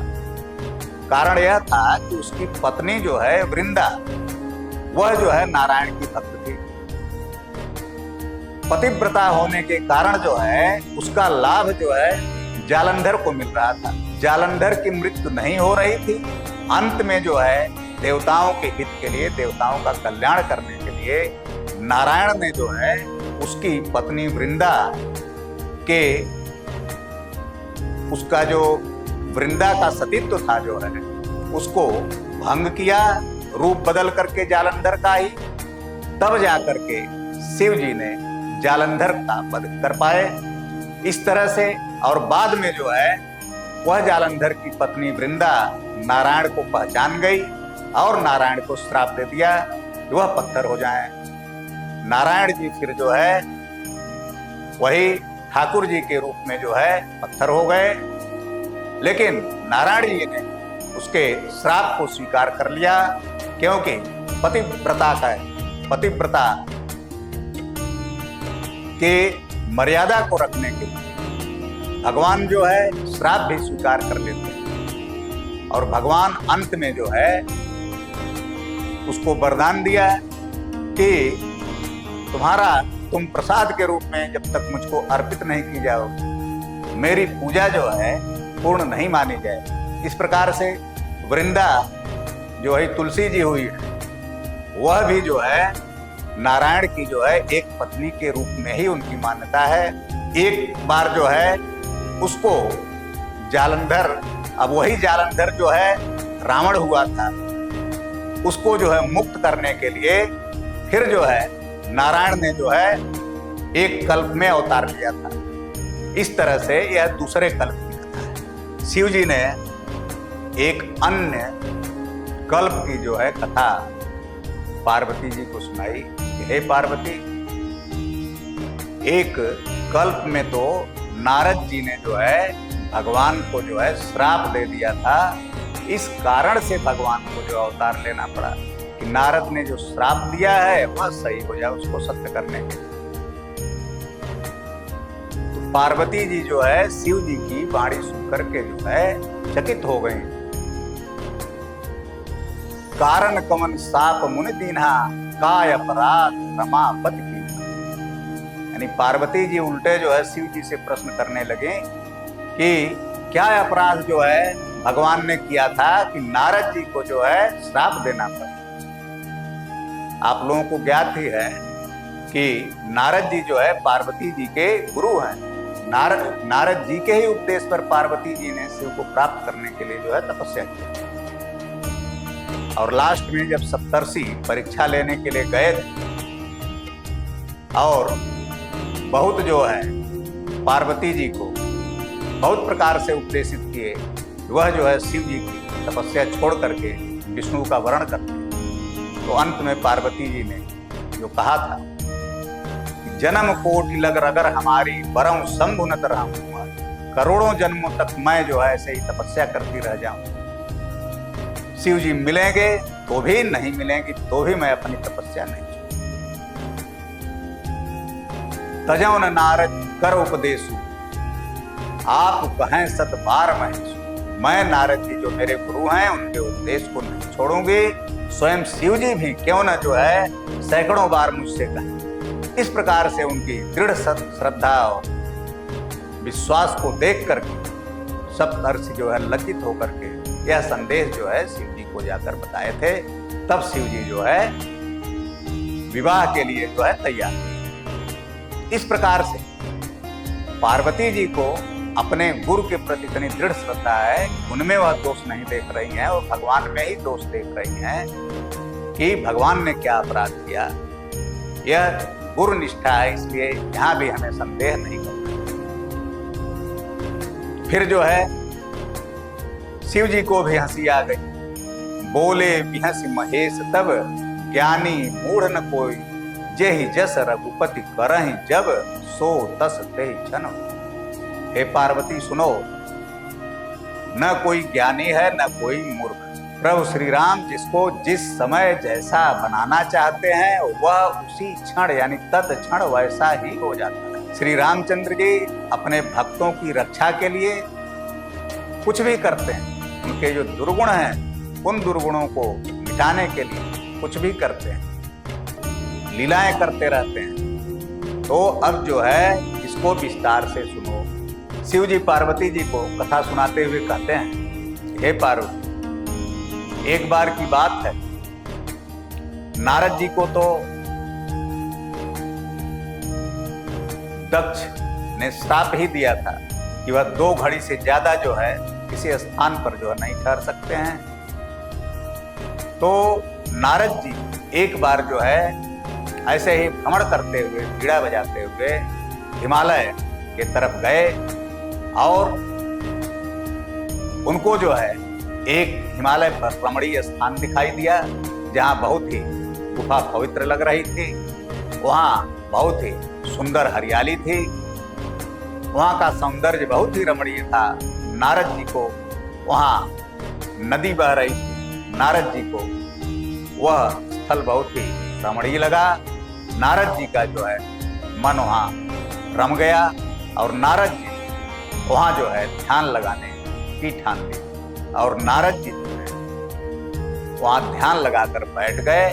कारण यह था कि उसकी पत्नी जो है वृंदा, वह जो है नारायण की भक्त थी। पतिव्रता होने के कारण जो है उसका लाभ जो है जालंधर को मिल रहा था। जालंधर की मृत्यु नहीं हो रही थी। अंत में जो है देवताओं के हित के लिए, देवताओं का कल्याण करने के लिए नारायण ने जो है उसकी पत्नी वृंदा के, उसका जो वृंदा का सतीत्व था जो है उसको भंग किया, रूप बदल करके जालंधर का ही। तब जाकर के शिव जी ने जालंधर का वध कर पाए इस तरह से। और बाद में जो है वह जालंधर की पत्नी वृंदा नारायण को पहचान गई और नारायण को श्राप दे दिया कि वह पत्थर हो जाए। नारायण जी फिर जो है वही ठाकुर जी के रूप में जो है पत्थर हो गए। लेकिन नारायण जी ने उसके श्राप को स्वीकार कर लिया, क्योंकि पतिव्रता के मर्यादा को रखने के लिए भगवान जो है श्राप भी स्वीकार कर लेते हैं। और भगवान अंत में जो है उसको वरदान दिया कि तुम प्रसाद के रूप में जब तक मुझको अर्पित नहीं की जाओ, मेरी पूजा जो है पूर्ण नहीं मानी जाए। इस प्रकार से वृंदा जो है तुलसी जी हुई है, वह भी जो है नारायण की जो है एक पत्नी के रूप में ही उनकी मान्यता है। एक बार जो है उसको जालंधर, अब वही जालंधर जो है रावण हुआ था, उसको जो है मुक्त करने के लिए फिर जो है नारायण ने जो है एक कल्प में अवतार लिया था। इस तरह से यह दूसरे कल्प की कथा है। शिव जी ने एक अन्य कल्प की जो है कथा पार्वती जी को सुनाई। हे पार्वती, एक कल्प में तो नारद जी ने जो है भगवान को जो है श्राप दे दिया था। इस कारण से भगवान को जो अवतार लेना पड़ा कि नारद ने जो श्राप दिया है वह सही हो जाए, उसको सत्य करने के लिए। तो पार्वती जी जो है शिव जी की वाणी सुनकर के जो है चकित हो गई। कारण कमन साप मुनि दीन्हा, काय अपराध रमापति की। यानी पार्वती जी उल्टे जो है शिव जी से प्रश्न करने लगे कि क्या अपराध जो है भगवान ने किया था कि नारद जी को जो है श्राप देना पड़ा। आप लोगों को ज्ञात ही है कि नारद जी जो है पार्वती जी के गुरु हैं। नारद जी के ही उपदेश पर पार्वती जी ने शिव को प्राप्त करने के लिए जो है तपस्या की। और लास्ट में जब सप्तर्षि परीक्षा लेने के लिए गए थे और बहुत जो है पार्वती जी को बहुत प्रकार से उपदेशित किए, वह जो है शिव जी की तपस्या छोड़ करके विष्णु का वर्ण करते। तो अंत में पार्वती जी ने जो कहा था कि जन्म कोटि लग रगर हमारी, बरऊं शंभु न तरहूं तुम्हारी। करोड़ों जन्मों तक मैं जो है ऐसे ही तपस्या करती रह जाऊं। शिव जी मिलेंगे तो भी, नहीं मिलेंगे तो भी मैं अपनी तपस्या नहीं छोड़ूंगा। तजौ न नारद कर उपदेशु, आप कहें सत बार मैं नारद जी जो मेरे गुरु हैं उनके उपदेश को नहीं छोड़ूंगी। स्वयं शिव जी भी क्यों न जो है सैकड़ों बार मुझसे कहें। इस प्रकार से उनकी दृढ़ श्रद्धा और विश्वास को देख करके सप्तर्षि जो है लज्जित होकर के यह संदेश जो है शिव जी को जाकर बताए थे। तब शिव जी जो है विवाह के लिए जो है तैयार। इस प्रकार से पार्वती जी को अपने गुरु के प्रति इतनी दृढ़ श्रद्धा है, उनमें वह दोष नहीं देख रही हैं और भगवान में ही दोष देख रही हैं कि भगवान ने क्या अपराध किया। यह गुरु निष्ठा है, इसलिए यहां भी हमें संदेह नहीं करना। फिर जो है शिव जी को भी हंसी आ गई। बोले बिहस महेश तब, ज्ञानी मूढ़ न कोई, जेहि जस रघुपति करहि जब, सो तस तेहि छन। हे पार्वती सुनो, न कोई ज्ञानी है न कोई मूर्ख। प्रभु श्री राम जिसको जिस समय जैसा बनाना चाहते हैं वह उसी क्षण यानी तत्क्षण वैसा ही हो जाता है। श्री रामचंद्र जी अपने भक्तों की रक्षा के लिए कुछ भी करते हैं। उनके जो दुर्गुण हैं उन दुर्गुणों को मिटाने के लिए कुछ भी करते हैं, लीलाएं करते रहते हैं। तो अब जो है इसको विस्तार से सुनो। शिव जी पार्वती जी को कथा सुनाते हुए कहते हैं, हे पार्वती, एक बार की बात है, नारद जी को तो दक्ष ने श्राप ही दिया था कि वह 2 घड़ी से ज्यादा जो है किसी स्थान पर जो है नहीं ठहर सकते हैं। तो नारद जी एक बार जो है ऐसे ही भ्रमण करते हुए, बीड़ा बजाते हुए हिमालय के तरफ गए और उनको जो है एक हिमालय पर रमणीय स्थान दिखाई दिया जहां बहुत ही गुफा पवित्र लग रही थी। वहां बहुत ही सुंदर हरियाली थी, वहां का सौंदर्य बहुत ही रमणीय था। नारद जी को वहां नदी बह रही थी, नारद जी को वह स्थल बहुत ही रमणीय लगा। नारद जी का जो है मन वहां रम गया और नारद जी वहां जो है ध्यान लगाने की ठान ली और नारद जी जो है वहां ध्यान लगाकर बैठ गए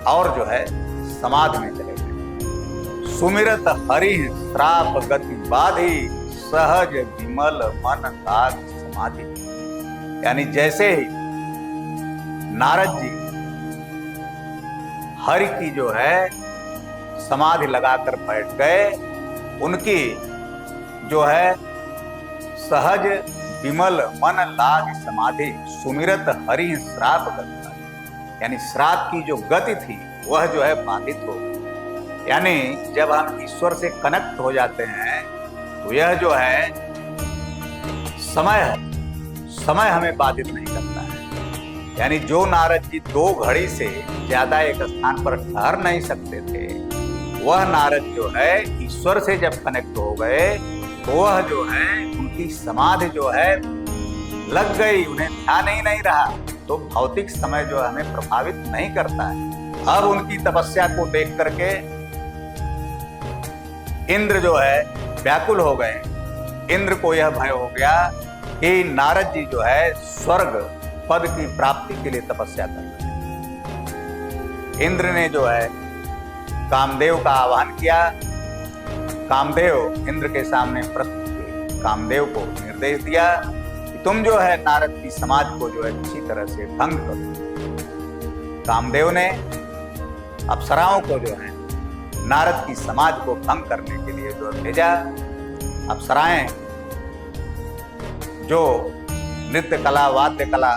और जो है समाधि में चले गए। सुमिरत हरि श्राप गति बाधी, सहज विमल मन लाग समाधि। यानी जैसे ही नारद जी हरि की जो है समाधि लगाकर बैठ गए, उनकी जो है सहज विमल मन लाग समाधि, सुमिरत हरि श्राप गति। यानी श्राप की जो गति थी वह जो है बाधित हो गई। यानी जब हम ईश्वर से कनेक्ट हो जाते हैं तो यह जो है समय हमें बाधित नहीं करता है। यानी जो नारद जी 2 घड़ी से ज्यादा एक स्थान पर ठहर नहीं सकते थे, वह नारद जो है ईश्वर से जब कनेक्ट हो गए तो वह जो है उनकी समाधि जो है लग गई, उन्हें ध्यान ही नहीं रहा। तो भौतिक समय जो हमें प्रभावित नहीं करता है। अब उनकी तपस्या को देख करके इंद्र जो है व्याकुल हो गए। इंद्र को यह भय हो गया कि नारद जी जो है स्वर्ग पद की प्राप्ति के लिए तपस्या कर रहे हैं। इंद्र ने जो है कामदेव का आह्वान किया। कामदेव इंद्र के सामने प्रस्तुत हुए। कामदेव को निर्देश दिया कि तुम जो है नारद की समाज को जो है किसी तरह से भंग करो। कामदेव ने अप्सराओं को जो है नारद की समाज को भंग करने के लिए जो भेजा। अप्सराएं जो नृत्य कला, वाद्य कला,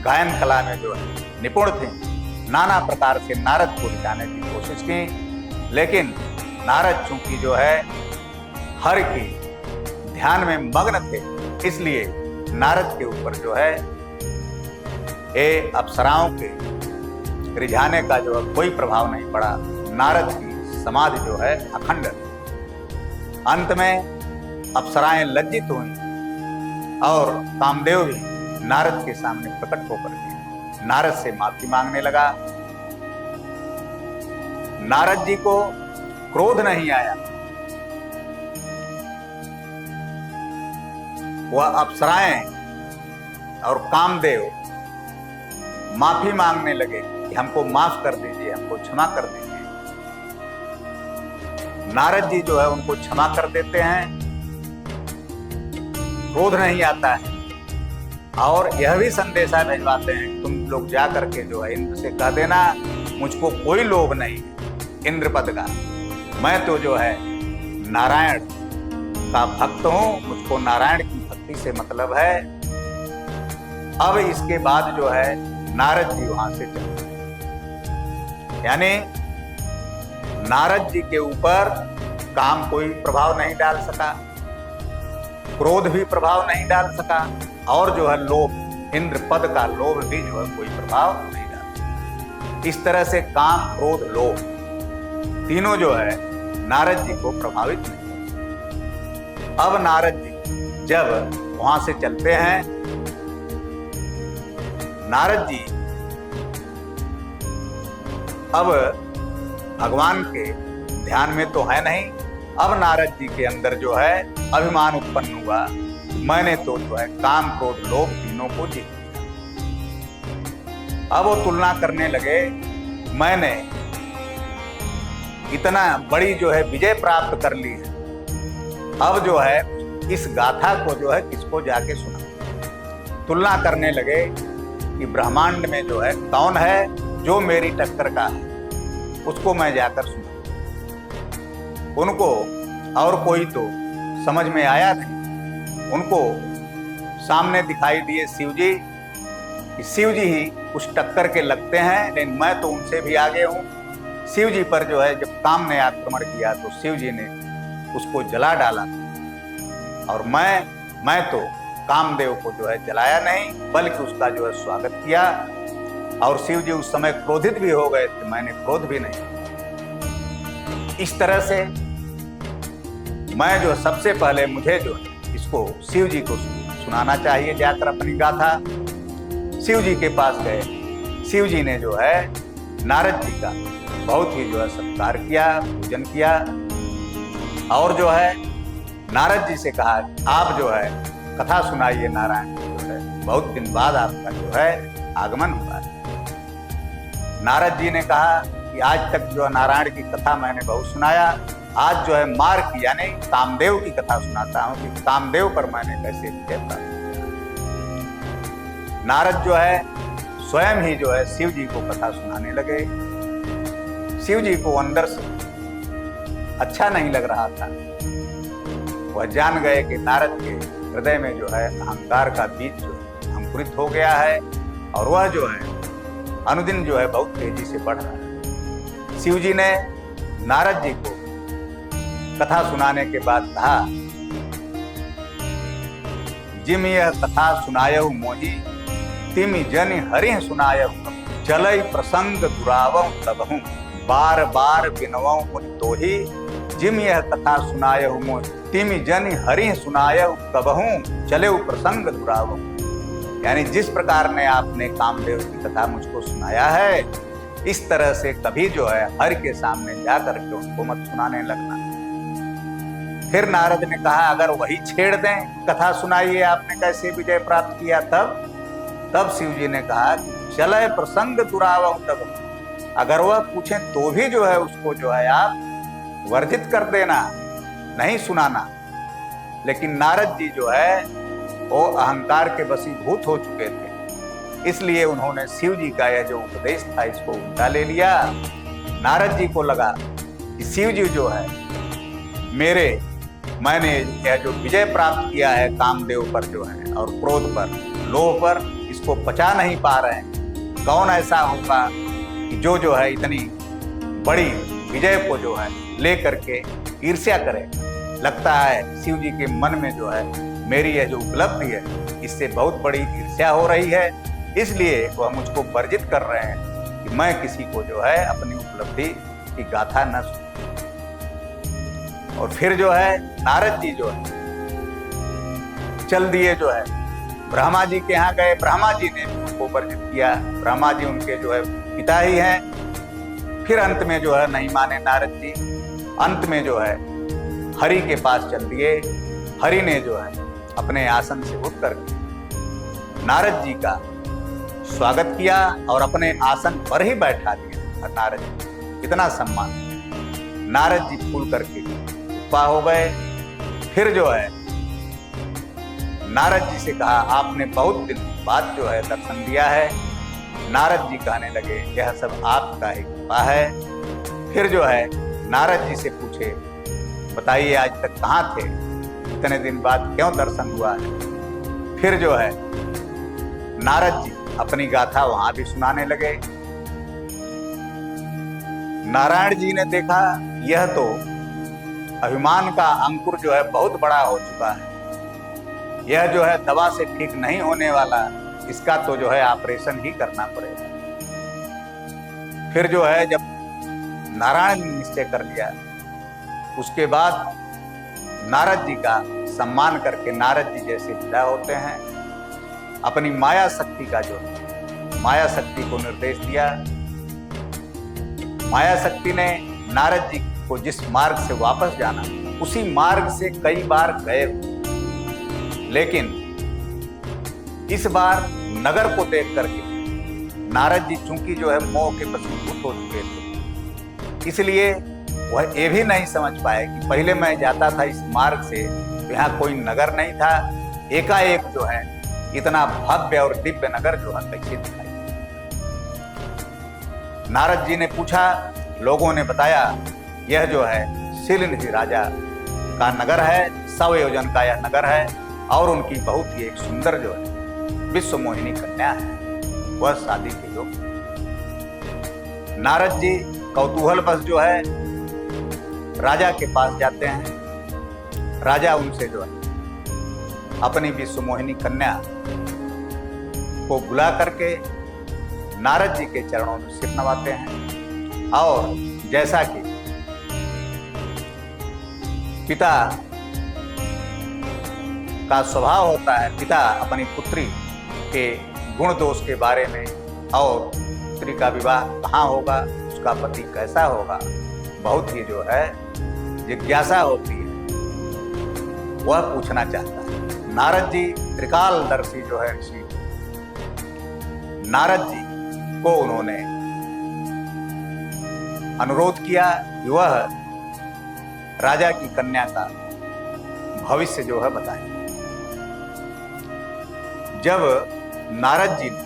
गायन कला में जो है निपुण थे, नाना प्रकार से नारद को दिखाने की कोशिश की। लेकिन नारद चूंकि जो है हर की ध्यान में मग्न थे, इसलिए नारद के ऊपर जो है ये अप्सराओं के रिझाने का जो है कोई प्रभाव नहीं पड़ा। नारद की समाधि जो है अखंड। अंत में अप्सराएं लज्जित हुई और कामदेव भी नारद के सामने प्रकट होकर के नारद से माफी मांगने लगा। नारद जी को क्रोध नहीं आया। वह अप्सराएं और कामदेव माफी मांगने लगे कि हमको माफ कर दीजिए, हमको क्षमा कर दीजिए। नारद जी जो है उनको क्षमा कर देते हैं, क्रोध नहीं आता है और यह भी संदेशा भिजवाते हैं तुम लोग जा करके जो है इंद्र से कह देना मुझको कोई लोभ नहीं है इंद्र पद का। मैं तो जो है नारायण का भक्त हूं, मुझको नारायण की भक्ति से मतलब है। अब इसके बाद जो है नारद जी वहां से चले। यानी नारद जी के ऊपर काम कोई प्रभाव नहीं डाल सका, क्रोध भी प्रभाव नहीं डाल सका और जो है लोभ, इंद्र पद का लोभ भी जो है कोई प्रभाव नहीं डाल। इस तरह से काम, क्रोध, लोभ तीनों जो है नारद जी को प्रभावित नहीं। अब नारद जी जब वहां से चलते हैं। नारद जी अब भगवान के ध्यान में तो है नहीं। अब नारद जी के अंदर जो है अभिमान उत्पन्न हुआ, मैंने तो जो है काम क्रोध लोभ तीनों को जीत लिया। अब वो तुलना करने लगे, मैंने इतना बड़ी जो है विजय प्राप्त कर ली है, अब जो है इस गाथा को जो है किसको जाके सुना। तुलना करने लगे कि ब्रह्मांड में जो है कौन है जो मेरी टक्कर का है, उसको मैं जाकर सुना। उनको और कोई तो समझ में आया नहीं। उनको सामने दिखाई दिए शिव जी, शिव जी ही उस टक्कर के लगते हैं, लेकिन मैं तो उनसे भी आगे हूँ। शिव जी पर जो है जब काम ने आक्रमण किया तो शिव जी ने उसको जला डाला, और मैं तो कामदेव को जो है जलाया नहीं बल्कि उसका जो है स्वागत किया। और शिव जी उस समय क्रोधित भी हो गए थे, मैंने क्रोध भी नहीं। इस तरह से मैं जो सबसे पहले मुझे जो इसको शिव जी को सुनाना चाहिए जाकर अपनी गाथा। शिव जी के पास गए, शिव जी ने जो है नारद जी का बहुत ही जो है सत्कार किया, पूजन किया, और जो है नारद जी से कहा आप जो है कथा सुनाइए नारायण की, जो है बहुत दिन बाद आपका जो है आगमन हुआ है। नारद जी ने कहा कि आज तक जो नारायण की कथा मैंने बहुत सुनाया, आज जो है मार की यानी कामदेव की कथा सुनाता हूं कि कामदेव पर मैंने कैसे विजय प्राप्त किया। नारद जो है स्वयं ही जो है शिव जी को कथा सुनाने लगे। शिव जी को अंदर से अच्छा नहीं लग रहा था। वह जान गए कि नारद के हृदय में जो है अहंकार का बीज जो है अंकुरित हो गया है, और वह जो है अनुदिन जो है बहुत तेजी से बढ़ रहा है। शिव जी ने नारद जी को कथा सुनाने के बाद कहा, जिम यह कथा सुनायहु मोहि, तिम जन हरि सुनायहु, चलई प्रसंग दुरावहु तबहु, बार बार बिनवहु मुनि तोहि, जिम यह कथा सुनायहु मोहि, तिम जन हरि सुनायहु तबहु, चले प्रसंग दुरावहु। यानी जिस प्रकार ने आपने कामदेव की कथा मुझको सुनाया है, इस तरह से कभी जो है हर के सामने जाकर के उनको मत सुनाने लगना। फिर नारद ने कहा अगर वही छेड़ दें, कथा सुनाइए आपने कैसे विजय प्राप्त किया। तब शिव जी ने कहा चले प्रसंग दुरावहु तब, अगर वह पूछे तो भी जो है उसको जो है आप वर्जित कर देना, नहीं सुनाना। लेकिन नारद जी जो है वो अहंकार के वशीभूत हो चुके थे, इसलिए उन्होंने शिव जी का यह जो उपदेश था इसको उल्टा ले लिया। नारद जी को लगा कि शिव जी जो है मैंने यह जो विजय प्राप्त किया है कामदेव पर जो है और क्रोध पर लोभ पर, इसको पचा नहीं पा रहे हैं। कौन ऐसा होगा कि जो है इतनी बड़ी विजय को जो है लेकर के ईर्ष्या करे। लगता है शिव जी के मन में जो है मेरी यह जो उपलब्धि है इससे बहुत बड़ी ईर्ष्या हो रही है, इसलिए वह मुझको वर्जित कर रहे हैं कि मैं किसी को जो है अपनी उपलब्धि की गाथा न सुन। और फिर जो है नारद जी जो है चल दिए, जो है ब्रह्मा जी के यहाँ गए। ब्रह्मा जी ने उनको वर्जित किया। ब्रह्मा जी उनके जो है पिता ही हैं। फिर अंत में जो है नहीं माने नारद जी, अंत में जो है हरि के पास चल दिए। हरि ने जो है अपने आसन से उठ करके नारद जी का स्वागत किया और अपने आसन पर ही बैठा दिया। और नारद जी इतना सम्मान, नारद जी फूल करके उपा हो गए। फिर जो है नारद जी से कहा आपने बहुत दिन बाद जो है दर्शन दिया है। नारद जी कहने लगे यह सब आपका ही कृपा है। फिर जो है नारद जी से पूछे बताइए आज तक कहाँ थे, इतने दिन बाद क्यों दर्शन हुआ है। फिर जो है नारद जी अपनी गाथा वहां भी सुनाने लगे। नारायण जी ने देखा यह तो अभिमान का अंकुर जो है बहुत बड़ा हो चुका है, यह जो है दवा से ठीक नहीं होने वाला, इसका तो जो है ऑपरेशन ही करना पड़ेगा। फिर जो है जब नारायण ने निश्चय कर लिया, उसके बाद नारद जी का सम्मान करके नारद जी जैसे विदा होते हैं। अपनी माया शक्ति का जो माया शक्ति को निर्देश दिया। माया शक्ति ने नारद जी को जिस मार्ग से वापस जाना उसी मार्ग से कई बार गए, लेकिन इस बार नगर को देख करके नारद जी चूंकि जो है मोह के वशीभूत हो चुके थे, इसलिए वह ये भी नहीं समझ पाए कि पहले मैं जाता था इस मार्ग से तो यहाँ कोई नगर नहीं था, एकाएक जो है इतना भव्य और दिव्य नगर जो है कैसे दिखाई। नारद जी ने पूछा, लोगों ने बताया यह जो है शीलनिधि राजा का नगर है, 100 योजन का यह नगर है और उनकी बहुत ही एक सुंदर जो है विश्व मोहिनी कन्या है, वह शादी के योग। नारद जी कौतूहल बस जो है राजा के पास जाते हैं। राजा उनसे जो है अपनी विश्व मोहिनी कन्या को बुला करके नारद जी के चरणों में सिर नवाते हैं और जैसा कि पिता का स्वभाव होता है, पिता अपनी पुत्री के गुण दोष के बारे में और पुत्री का विवाह कहाँ होगा, उसका पति कैसा होगा, बहुत ही जो है जिज्ञासा होती है, वह पूछना चाहता है। नारद जी त्रिकालदर्शी जो है ऋषि, नारद जी को उन्होंने अनुरोध किया कि वह राजा की कन्या का भविष्य जो है बताए। जब नारद जी ने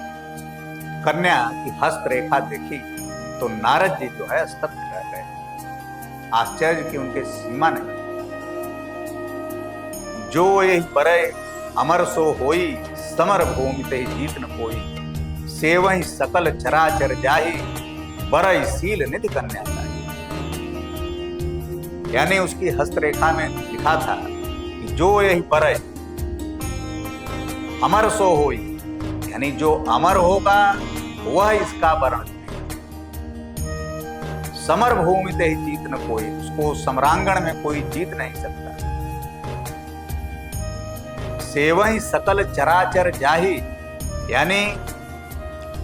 कन्या की हस्तरेखा देखी तो नारद जी जो है स्तब्ध रह गए। आश्चर्य की उनके सीमा नहीं। जो यही बरे अमर सो होई, समर भूमि ते जीत न कोई, सेवहि सकल चराचर जाहि, बरई शील निधि कन्या जाहि। यानी उसकी हस्तरेखा में लिखा था कि जो यही बरे अमर सो होई, यानी जो अमर होगा वह इसका वर्ण। समर भूमि ते जीत न कोई, उसको सम्रांगण में कोई जीत नहीं सकता। सेवहि सकल चराचर जाहि, यानी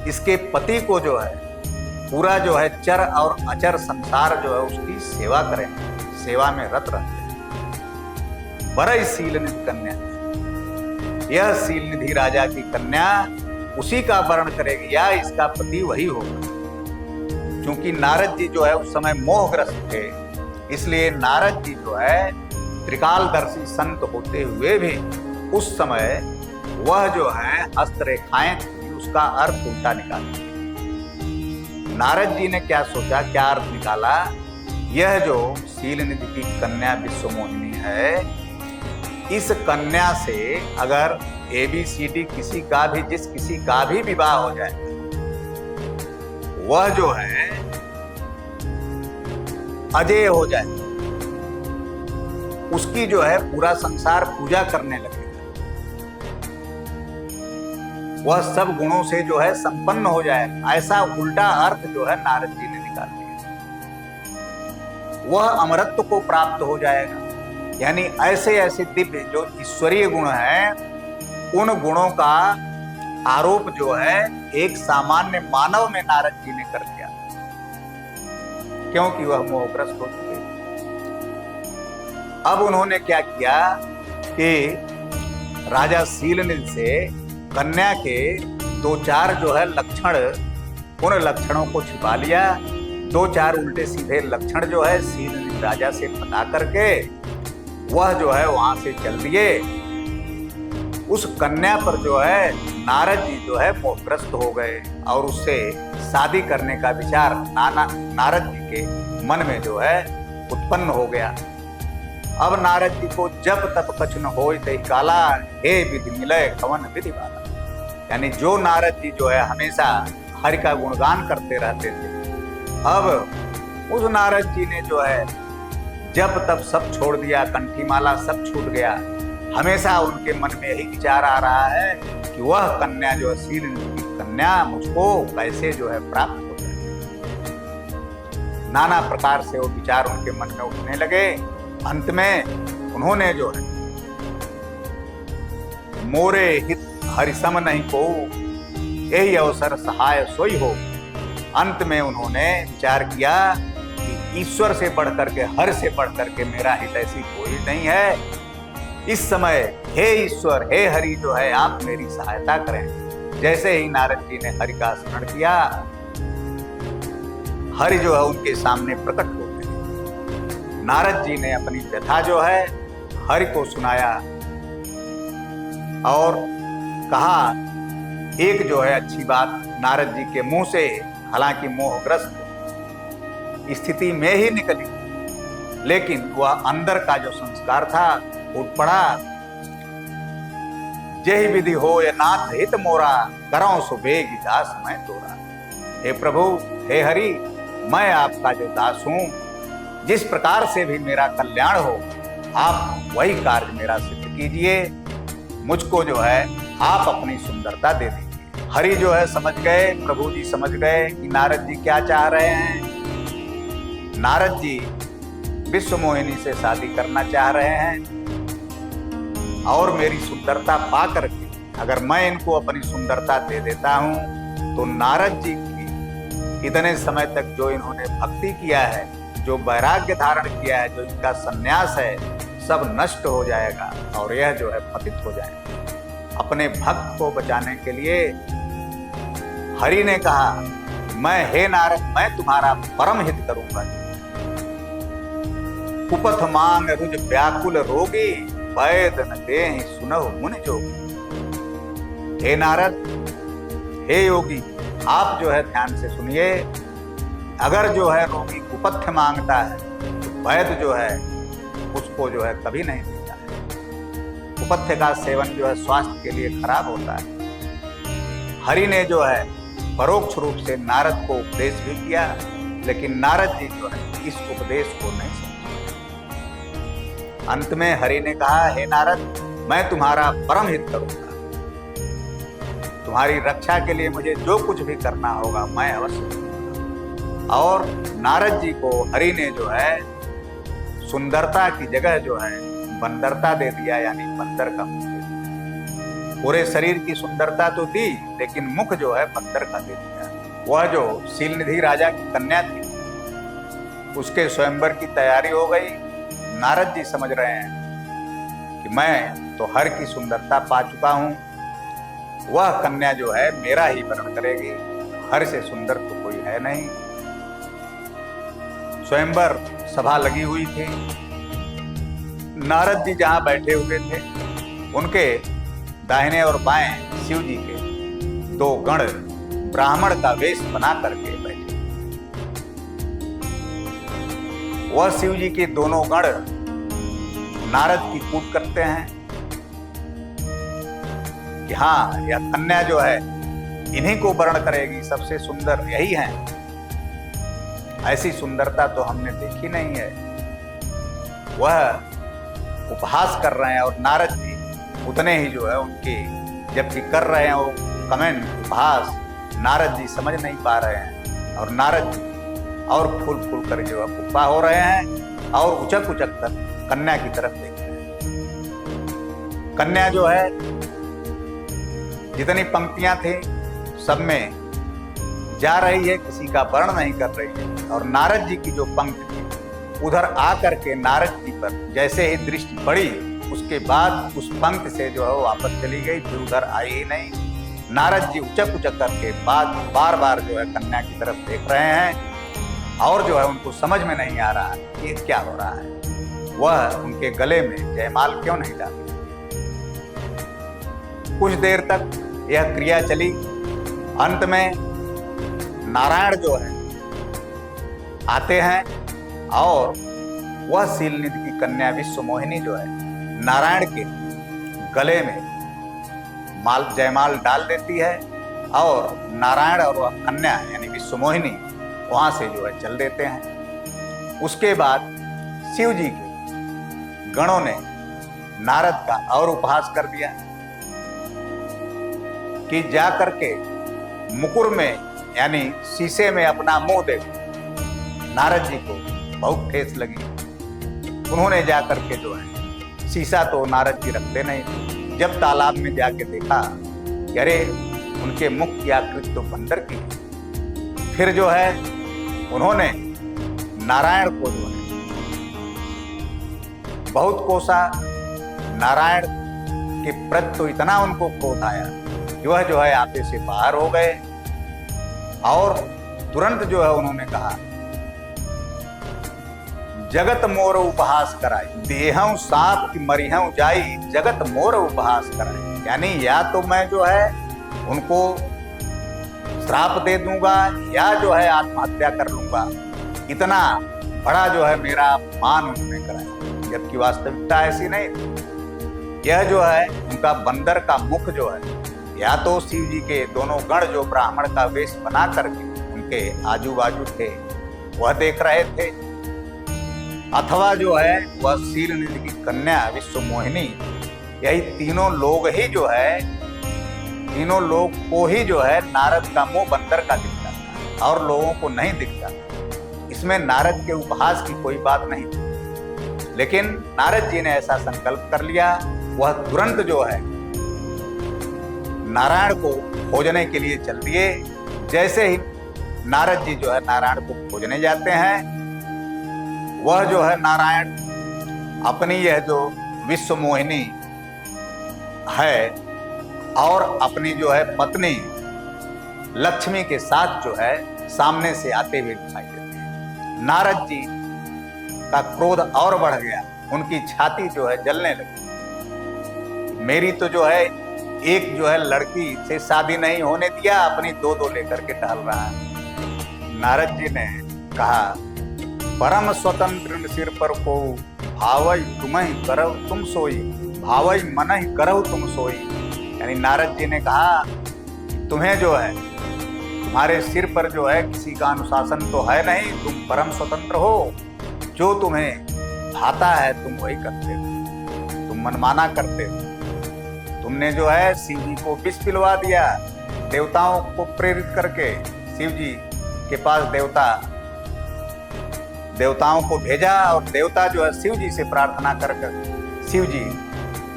इसके पति को जो है पूरा जो है चर और अचर संसार जो है उसकी सेवा करेंगे, सेवा में रत रहते। बरई शील निधि कन्या, यह शील निधि राजा की कन्या उसी का वर्ण करेगी या इसका पति वही होगा। क्योंकि नारद जी जो है उस समय मोहग्रस्त थे, इसलिए नारद जी जो है त्रिकालदर्शी संत होते हुए भी उस समय वह जो है हस्तरेखाएं थी उसका अर्थ उल्टा निकाला। नारद जी ने क्या सोचा, क्या अर्थ निकाला, यह जो शील निधि की कन्या विश्व मोहिनी है, इस कन्या से अगर ABCD किसी का भी किसी का भी विवाह हो जाए, वह जो है अजेय हो जाए, उसकी जो है पूरा संसार पूजा करने लगेगा, वह सब गुणों से जो है संपन्न हो जाएगा। ऐसा उल्टा अर्थ जो है नारद जी ने निकाल दिया। वह अमरत्व को प्राप्त हो जाएगा, यानी ऐसे ऐसे दिव्य जो ईश्वरीय गुण हैं, उन गुणों का आरोप जो है एक सामान्य मानव में नारद जी ने कर दिया, क्योंकि वह मोहग्रस्त हो चुके। अब उन्होंने क्या किया कि राजा शीलनिधि से कन्या के 2-4 जो है लक्षण, उन लक्षणों को छिपा लिया। 2-4 उल्टे सीधे लक्षण जो है शीलनिधि राजा से पता करके वह जो है वहां से चल दिए। उस कन्या पर जो है नारद जी जो है मोहग्रस्त हो गए और उससे शादी करने का विचार नारद जी के मन में जो है उत्पन्न हो गया। अब नारद जी को जब तक कछ न होय तहि काला, हे विधि मिलय कवन विधि वाला, यानी जो नारद जी जो है हमेशा हरि का गुणगान करते रहते थे, अब उस नारद जी ने जो है जब तब सब छोड़ दिया, कंठीमाला सब छूट गया। हमेशा उनके मन में यही विचार आ रहा है कि वह कन्या जो है शीलनिधि की कन्या मुझको कैसे जो है प्राप्त हो जाए। नाना प्रकार से वो विचार उनके मन में उठने लगे अंत में उन्होंने जो है मोरे हित हरिसम नहीं को, यही अवसर सहाय सोई हो। अंत में उन्होंने विचार किया कि ईश्वर से बढ़कर के, हर से बढ़कर के मेरा हित ऐसी कोई नहीं है। इस समय हे ईश्वर, हे हरि जो है, आप मेरी सहायता करें। जैसे ही नारद जी ने हरि का स्मरण किया, हरि जो है उनके सामने प्रकट हो गए। नारद जी ने अपनी व्यथा जो है हरि को सुनाया और कहा, एक जो है अच्छी बात नारद जी के मुंह से, हालांकि मोहग्रस्त स्थिति में ही निकली, लेकिन वह अंदर का जो संस्कार था उठ पड़ा। जय विधि हो या नाथ हित मोरा, करौं सुबेग दास मैं तोरा। हे प्रभु, हे हरि, मैं आपका जो दास हूं, जिस प्रकार से भी मेरा कल्याण हो, आप वही कार्य मेरा सिद्ध कीजिए। मुझको जो है आप अपनी सुंदरता दे दीजिए। हरि जो है समझ गए, प्रभु जी समझ गए कि नारद जी क्या चाह रहे हैं। नारद जी विश्व मोहिनी से शादी करना चाह रहे हैं और मेरी सुंदरता पा करके अगर मैं इनको अपनी सुंदरता दे देता हूं तो नारद जी की इतने समय तक जो इन्होंने भक्ति किया है, जो वैराग्य धारण किया है, जो इनका संन्यास है, सब नष्ट हो जाएगा और यह जो है पतित हो जाएगा। अपने भक्त को बचाने के लिए हरि ने कहा, मैं हे नारद, मैं तुम्हारा परम हित करूंगा। कुपथ मांग रुज व्याकुल रोगी, वैद न देहि सुनहु मुनि जोगी। हे नारद, हे योगी, आप जो है ध्यान से सुनिए। अगर जो है रोगी कुपथ्य मांगता है तो वैद जो है उसको जो है कभी नहीं देता है। कुपथ्य का सेवन जो है स्वास्थ्य के लिए खराब होता है। हरि ने जो है परोक्ष रूप से नारद को उपदेश भी किया, लेकिन नारद जी जो है इस उपदेश को नहीं समझे। अंत में हरि ने कहा, हे नारद, मैं तुम्हारा परम हित करूंगा। तुम्हारी रक्षा के लिए मुझे जो कुछ भी करना होगा मैं अवश्य करूंगा। और नारद जी को हरि ने जो है सुंदरता की जगह जो है बंदरता दे दिया, यानी बंदर का मुख दे दिया। पूरे शरीर की सुंदरता तो दी, लेकिन मुख जो है बंदर का दे दिया। वह जो शीलनिधि राजा की कन्या थी, उसके स्वयंवर की तैयारी हो गई। नारद जी समझ रहे हैं कि मैं तो हर की सुंदरता पा चुका हूं, वह कन्या जो है मेरा ही वर्ण करेगी, हर से सुंदर तो कोई है नहीं। स्वयंवर सभा लगी हुई थी। नारद जी जहां बैठे हुए थे, उनके दाहिने और बाएं शिव जी के दो गण ब्राह्मण का वेश बना करके बैठे। वह शिव जी के दोनों गण नारद की कूट करते हैं कि हाँ, यह कन्या जो है इन्हीं को वर्ण करेगी, सबसे सुंदर यही है। ऐसी सुंदरता तो हमने देखी नहीं है। वह उपहास कर रहे हैं और नारद जी उतने ही जो है उनकी जबकि कर रहे हैं वो कमेंट, उपहास, नारद जी समझ नहीं पा रहे हैं और नारद जी और फूल फूल कर जो है पुप्पा हो रहे हैं और उचक उचक कर कन्या की तरफ देख रहे हैं। कन्या जो है जितनी पंक्तियां थी सब में जा रही है, किसी का वर्ण नहीं कर रही है। और नारद जी की जो पंक्ति थी उधर आकर के नारद जी पर जैसे ही दृष्टि पड़ी, उसके बाद उस पंक्ति से जो है वापस चली गई, फिर उधर आई ही नहीं। नारद जी उचक उचक करके बार बार जो है कन्या की तरफ देख रहे हैं और जो है उनको समझ में नहीं आ रहा ये क्या हो रहा है। वह उनके गले में जयमाल क्यों नहीं डाली। कुछ देर तक यह क्रिया चली। अंत में नारायण जो है आते हैं और वह शीलनिधि की कन्या विश्व मोहिनी जो है नारायण के गले में जयमाल डाल देती है और नारायण और वह कन्या यानी विश्व मोहिनी वहां से जो है चल देते हैं। उसके बाद शिव जी के गणों ने नारद का और उपहास कर दिया कि जा करके मुकुर में यानी शीशे में अपना मुंह देखो। नारद जी को बहुत ठेस लगी। उन्होंने जा करके जो है, शीशा तो नारद जी रखते नहीं, जब तालाब में जाके देखा कि अरे उनके मुख की आकृति तो बंदर की है। फिर जो है उन्होंने नारायण को जो है बहुत कोसा। नारायण के प्रति तो इतना उनको क्रोध आया कि वह जो है आपे से बाहर हो गए और तुरंत जो है उन्होंने कहा, जगत मोर उपहास कराई, देहं साप की मरिहं जाई, जगत मोर उपहास कराई। यानी या तो मैं जो है उनको श्राप दे दूंगा या जो है आत्महत्या कर लूंगा। इतना बड़ा जो है मेरा अपमान उन्होंने कराया, जबकि वास्तविकता ऐसी नहीं थी। यह जो है उनका बंदर का मुख जो है, या तो शिव जी के दोनों गण जो ब्राह्मण का वेश बना करके उनके आजू बाजू थे वह देख रहे थे, अथवा जो है वह शीलनिधि की कन्या विश्व मोहिनी, यही तीनों लोग ही जो है, तीनों लोग को ही जो है नारद का मुंह बंदर का दिखता था और लोगों को नहीं दिखता। इसमें नारद के उपहास की कोई बात नहीं थी, लेकिन नारद जी ने ऐसा संकल्प कर लिया। वह तुरंत जो है नारायण को खोजने के लिए चल दिए। जैसे ही नारद जी जो है नारायण को खोजने जाते हैं, वह जो है नारायण अपनी यह जो विश्व मोहिनी है और अपनी जो है पत्नी लक्ष्मी के साथ जो है सामने से आते हुए दिखाई देते हैं। नारद जी का क्रोध और बढ़ गया, उनकी छाती जो है जलने लगी। मेरी तो जो है एक जो है लड़की से शादी नहीं होने दिया, अपनी दो दो लेकर के टहल रहा है। नारद जी ने कहा, परम स्वतंत्र सिर पर को भावई तुम्हें करव तुम सोई, भावई मन ही करव तुम सोई। यानी नारद जी ने कहा, तुम्हें जो है तुम्हारे सिर पर जो है किसी का अनुशासन तो है नहीं, तुम परम स्वतंत्र हो, जो तुम्हें भाता है तुम वही करते हो, तुम मनमाना करते हो। तुमने जो है शिव जी को विष पिलवा दिया, देवताओं को प्रेरित करके शिव जी के पास देवताओं को भेजा और देवता जो है शिव जी से प्रार्थना कर शिव जी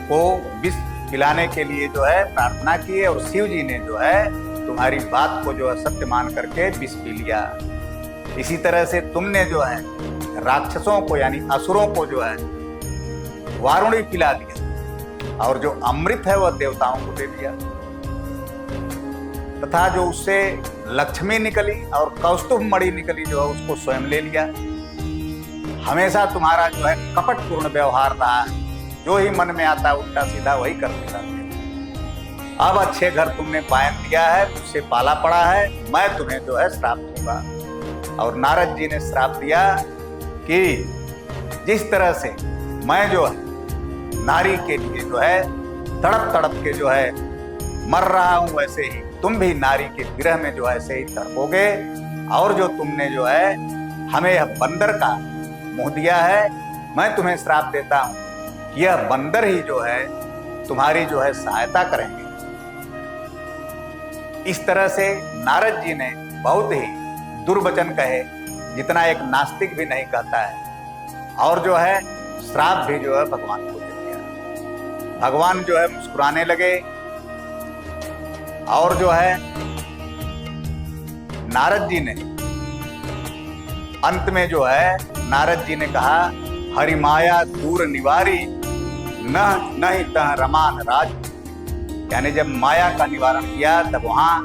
को विष पिलाने के लिए जो है प्रार्थना की, और शिव जी ने जो है तुम्हारी बात को जो है सत्य मान करके विष पी लिया। इसी तरह से तुमने जो है राक्षसों को यानी असुरों को जो है वारुणी पिला दिया और जो अमृत है वह देवताओं को दे दिया, तथा जो उससे लक्ष्मी निकली और कौस्तुभ मणि निकली जो है उसको स्वयं ले लिया। हमेशा तुम्हारा जो है कपटपूर्ण व्यवहार रहा है, जो ही मन में आता है उल्टा सीधा वही करते रहते। अब अच्छे घर तुमने पायन दिया है, उससे पाला पड़ा है, मैं तुम्हें जो है श्राप दूंगा। और नारद जी ने श्राप दिया कि जिस तरह से मैं जो है नारी के लिए जो है तड़प तड़प के जो है मर रहा हूं, वैसे ही तुम भी नारी के विरह में जो है ऐसे ही तड़पोगे। और जो तुमने जो है हमें यह बंदर का मुंह दिया है, मैं तुम्हें श्राप देता हूं कि यह बंदर ही जो है तुम्हारी जो है सहायता करेंगे। इस तरह से नारद जी ने बहुत ही दुर्वचन कहे, जितना एक नास्तिक भी नहीं कहता है, और जो है श्राप भी जो है भगवान को दे दिया। भगवान जो है मुस्कुराने लगे और जो है नारद जी ने अंत में जो है नारद जी ने कहा, हरिमाया दूर निवारी नहीं तह रमान राज। यानी जब माया का निवारण किया तब वहां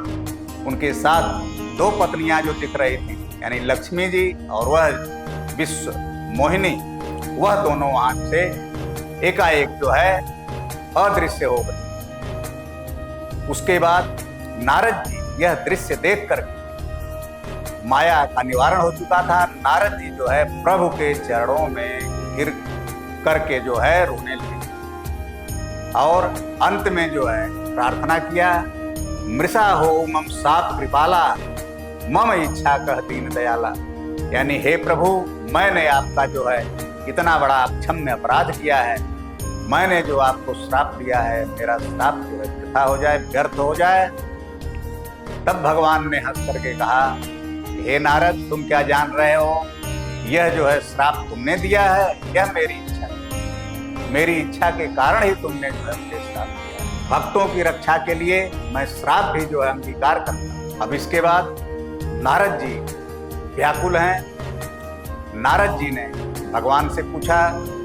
उनके साथ दो पत्नियां जो दिख रही थी, यानी लक्ष्मी जी और वह विश्व मोहिनी, वह दोनों वहां से एकाएक जो है अदृश्य हो गए। उसके बाद नारद जी यह दृश्य देख कर माया का निवारण हो चुका था। नारद जी जो है प्रभु के चरणों में गिर करके जो है रोने लगे और अंत में जो है प्रार्थना किया, मृषा हो मम साप कृपाला, मम इच्छा कह दीन दयाला। यानी हे प्रभु, मैंने आपका जो है इतना बड़ा क्षम्य अपराध किया है, मैंने जो आपको श्राप दिया है, मेरा श्राप जो है वृथा हो जाए, व्यर्थ हो जाए। तब भगवान ने हंस करके कहा, हे नारद, तुम क्या जान रहे हो, यह जो है श्राप तुमने दिया है, यह मेरी इच्छा है। मेरी इच्छा के कारण ही तुमने जो है मुझे श्राप दिया है। भक्तों की रक्षा के लिए मैं श्राप भी जो है अंगीकार करता हूं। अब इसके बाद नारद जी व्याकुल हैं। नारद जी ने भगवान से पूछा,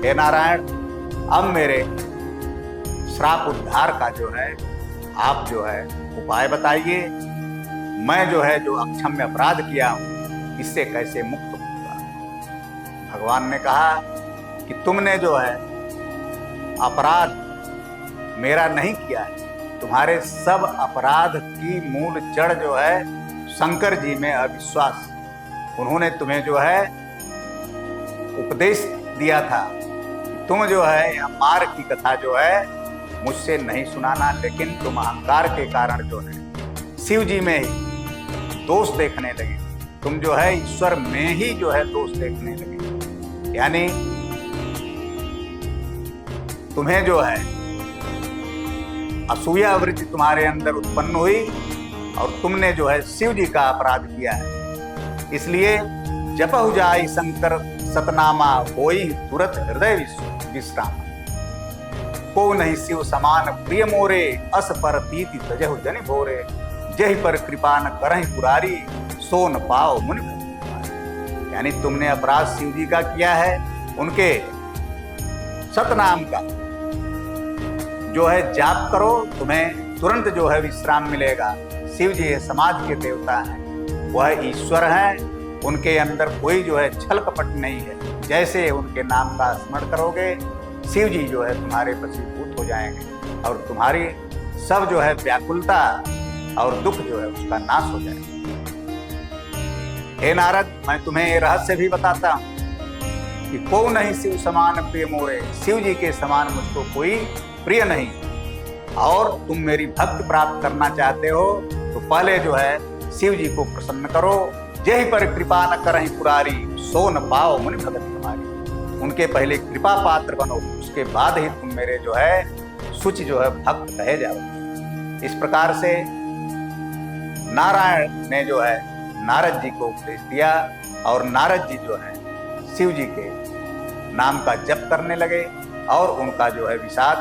हे नारायण, अब मेरे श्राप उद्धार का जो है आप जो है उपाय बताइए। मैं जो है जो अक्षम्य अपराध किया हूं, इससे कैसे मुक्त होगा। भगवान ने कहा कि तुमने जो है अपराध मेरा नहीं किया है। तुम्हारे सब अपराध की मूल जड़ जो है शंकर जी में अविश्वास। उन्होंने तुम्हें जो है उपदेश दिया था, तुम जो है यह मार की कथा जो है मुझसे नहीं सुनाना, लेकिन तुम अहंकार के कारण जो है शिव जी में ही दोष देखने लगे। तुम जो है ईश्वर में ही जो है दोष देखने लगे। यानी तुम्हें जो है असूया वृत्ति तुम्हारे अंदर उत्पन्न हुई और तुमने जो है शिव जी का अपराध किया है। इसलिए जपहु जाई शंकर सतनामा होई तुरत हृदय विश्राम। को नहीं शिव समान प्रिय मोरे, अस पर पीति तजहु जनि भोरे। जहि पर कृपा न करहि पुरारी, सो न पाओ मुनि भक्ति। यानी तुमने अपराध शिव जी का किया है, उनके सतनाम का जो है जाप करो, तुम्हें तुरंत जो है विश्राम मिलेगा। शिव जी समाज के देवता हैं, वह ईश्वर हैं, उनके अंदर कोई जो है छल कपट नहीं है। जैसे उनके नाम का स्मरण करोगे, शिव जी जो है तुम्हारे वशीभूत हो जाएंगे और तुम्हारी सब जो है व्याकुलता और दुख जो है उसका नाश हो जाएगा। हे नारद, मैं तुम्हें ये रहस्य भी बताता हूं कि को नहीं शिव समान प्रिय मोरे। शिव जी के समान मुझको कोई प्रिय नहीं। और तुम मेरी भक्ति प्राप्त करना चाहते हो तो पहले जो है शिव जी को प्रसन्न करो। जहि पर कृपा न करहि पुरारी, सो न पाओ मुनि भगत तुम्हारी। उनके पहले कृपा पात्र बनो, उसके बाद ही तुम मेरे जो है शुचि जो है भक्त कहे जाओ। इस प्रकार से नारायण ने जो है नारद जी को उपदेश दिया और नारद जी जो है शिव जी के नाम का जप करने लगे और उनका जो है विषाद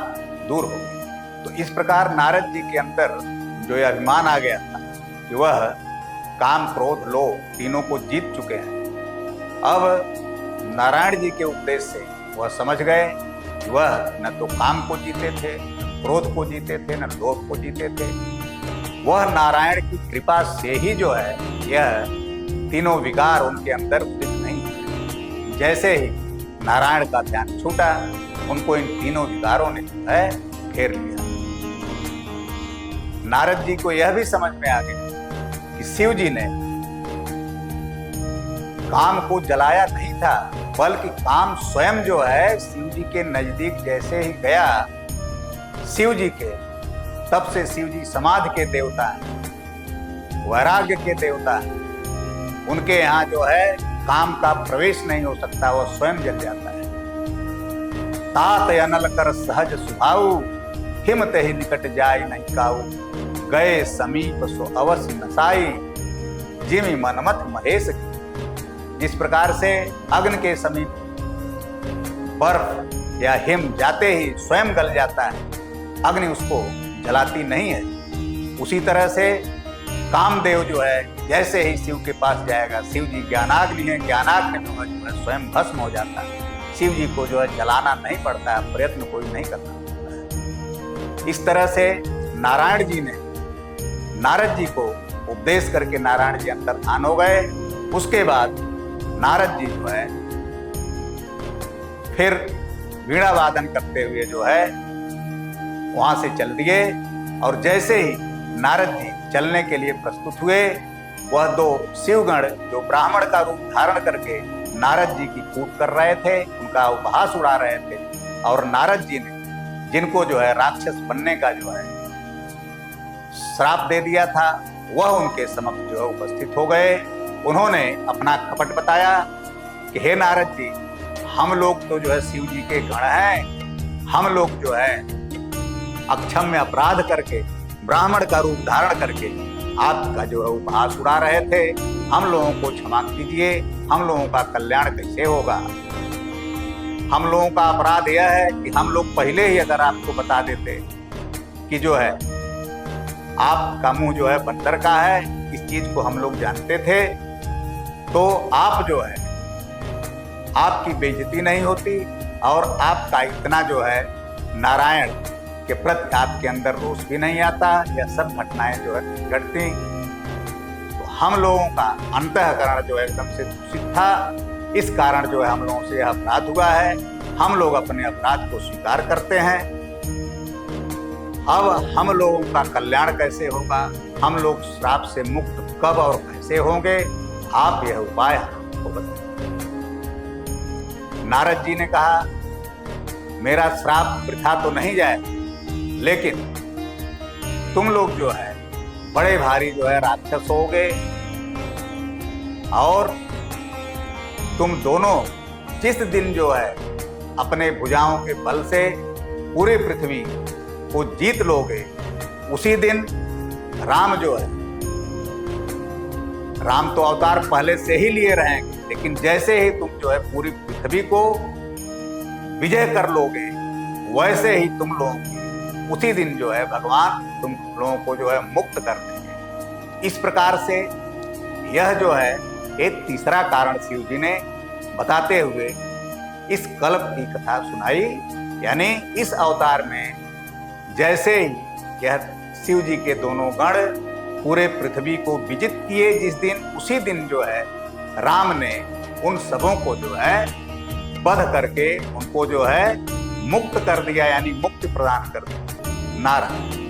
दूर हो गया। तो इस प्रकार नारद जी के अंदर जो यह अभिमान आ गया था कि वह काम क्रोध लोभ तीनों को जीत चुके हैं। अब नारायण जी के उपदेश से वह समझ गए कि वह न तो काम को जीते थे, क्रोध को जीते थे, न लोभ को जीते थे। वह नारायण की कृपा से ही जो है यह तीनों विकार उनके अंदर उदित नहीं। जैसे ही नारायण का ध्यान छूटा, उनको इन तीनों विकारों ने जो है घेर लिया। नारद जी को यह भी समझ में आ गया कि शिव जी ने काम को जलाया नहीं था, बल्कि काम स्वयं जो है शिव जी के नजदीक जैसे ही गया शिव जी के, तब से शिव जी समाधि के देवता हैं, वैराग्य के देवता हैं। उनके यहाँ जो है काम का प्रवेश नहीं हो सकता, वह स्वयं जल जाता है। तात अनल कर सहज सुभाऊ, हिमत ही निकट जाय नहीं काऊ। गए समीप सो अवश्य नसाई, जिमि मनमथ महेश की। जिस प्रकार से अग्नि के समीप बर्फ या हिम जाते ही स्वयं गल जाता है, अग्नि उसको जलाती नहीं है, उसी तरह से कामदेव जो है जैसे ही शिव के पास जाएगा, शिव जी ज्ञानाग्नि है, ज्ञानाग्नि में जो है स्वयं भस्म हो जाता है। शिव जी को जो है जलाना नहीं पड़ता है, प्रयत्न कोई नहीं करना पड़ता है। इस तरह से नारायण जी ने नारद जी को उपदेश करके नारायण जी अंतर्धान हो गए। उसके बाद नारद जी जो है फिर वीणा वादन करते हुए जो है वहां से चल दिए। और जैसे ही नारद जी चलने के लिए प्रस्तुत हुए, वह दो शिवगण जो ब्राह्मण का रूप धारण करके नारद जी की कूट कर रहे थे, उनका उपहास उड़ा रहे थे। और नारद जी ने जिनको जो है राक्षस बनने का जो है श्राप दे दिया था, वह उनके समक्ष जो है उपस्थित हो गए। उन्होंने अपना कपट बताया कि हे नारद जी, हम लोग तो जो है शिव जी के गण हैं, हम लोग जो है अक्षम्य अपराध करके ब्राह्मण का रूप धारण करके आपका जो है उपहास उड़ा रहे थे हम लोगों को क्षमा कीजिए, हम लोगों का कल्याण कैसे होगा। हम लोगों का अपराध यह है कि हम लोग पहले ही अगर आपको बता देते कि जो है आपका मुंह जो है बंदर का है, इस चीज को हम लोग जानते थे, तो आप जो है आपकी बेइज्जती नहीं होती और आपका इतना जो है नारायण के प्रति आपके अंदर रोष भी नहीं आता, यह सब घटनाएं जो है घटती। तो हम लोगों का अंतःकरण जो है एकदम से दूषित था, इस कारण जो है हम लोगों से यह अपराध हुआ है। हम लोग अपने अपराध को स्वीकार करते हैं। अब हम लोगों का कल्याण कैसे होगा, हम लोग श्राप से मुक्त कब और कैसे होंगे, आप यह उपाय हमको बताइए। नारद जी ने कहा मेरा श्राप वृथा तो नहीं जाए, लेकिन तुम लोग जो है बड़े भारी जो है राक्षस होगे और तुम दोनों जिस दिन जो है अपने भुजाओं के बल से पूरी पृथ्वी को जीत लोगे, उसी दिन राम जो है, राम तो अवतार पहले से ही लिए रहेंगे, लेकिन जैसे ही तुम जो है पूरी पृथ्वी को विजय कर लोगे, वैसे ही तुम लोग उसी दिन जो है भगवान तुम लोगों को जो है मुक्त कर देंगे। इस प्रकार से यह जो है एक तीसरा कारण शिव जी ने बताते हुए इस कल्प की कथा सुनाई। यानी इस अवतार में जैसे ही यह शिव जी के दोनों गण पूरे पृथ्वी को विजित किए जिस दिन, उसी दिन जो है राम ने उन सबों को जो है वध करके उनको जो है मुक्त कर दिया, यानी मुक्ति प्रदान कर दिया। नारायण।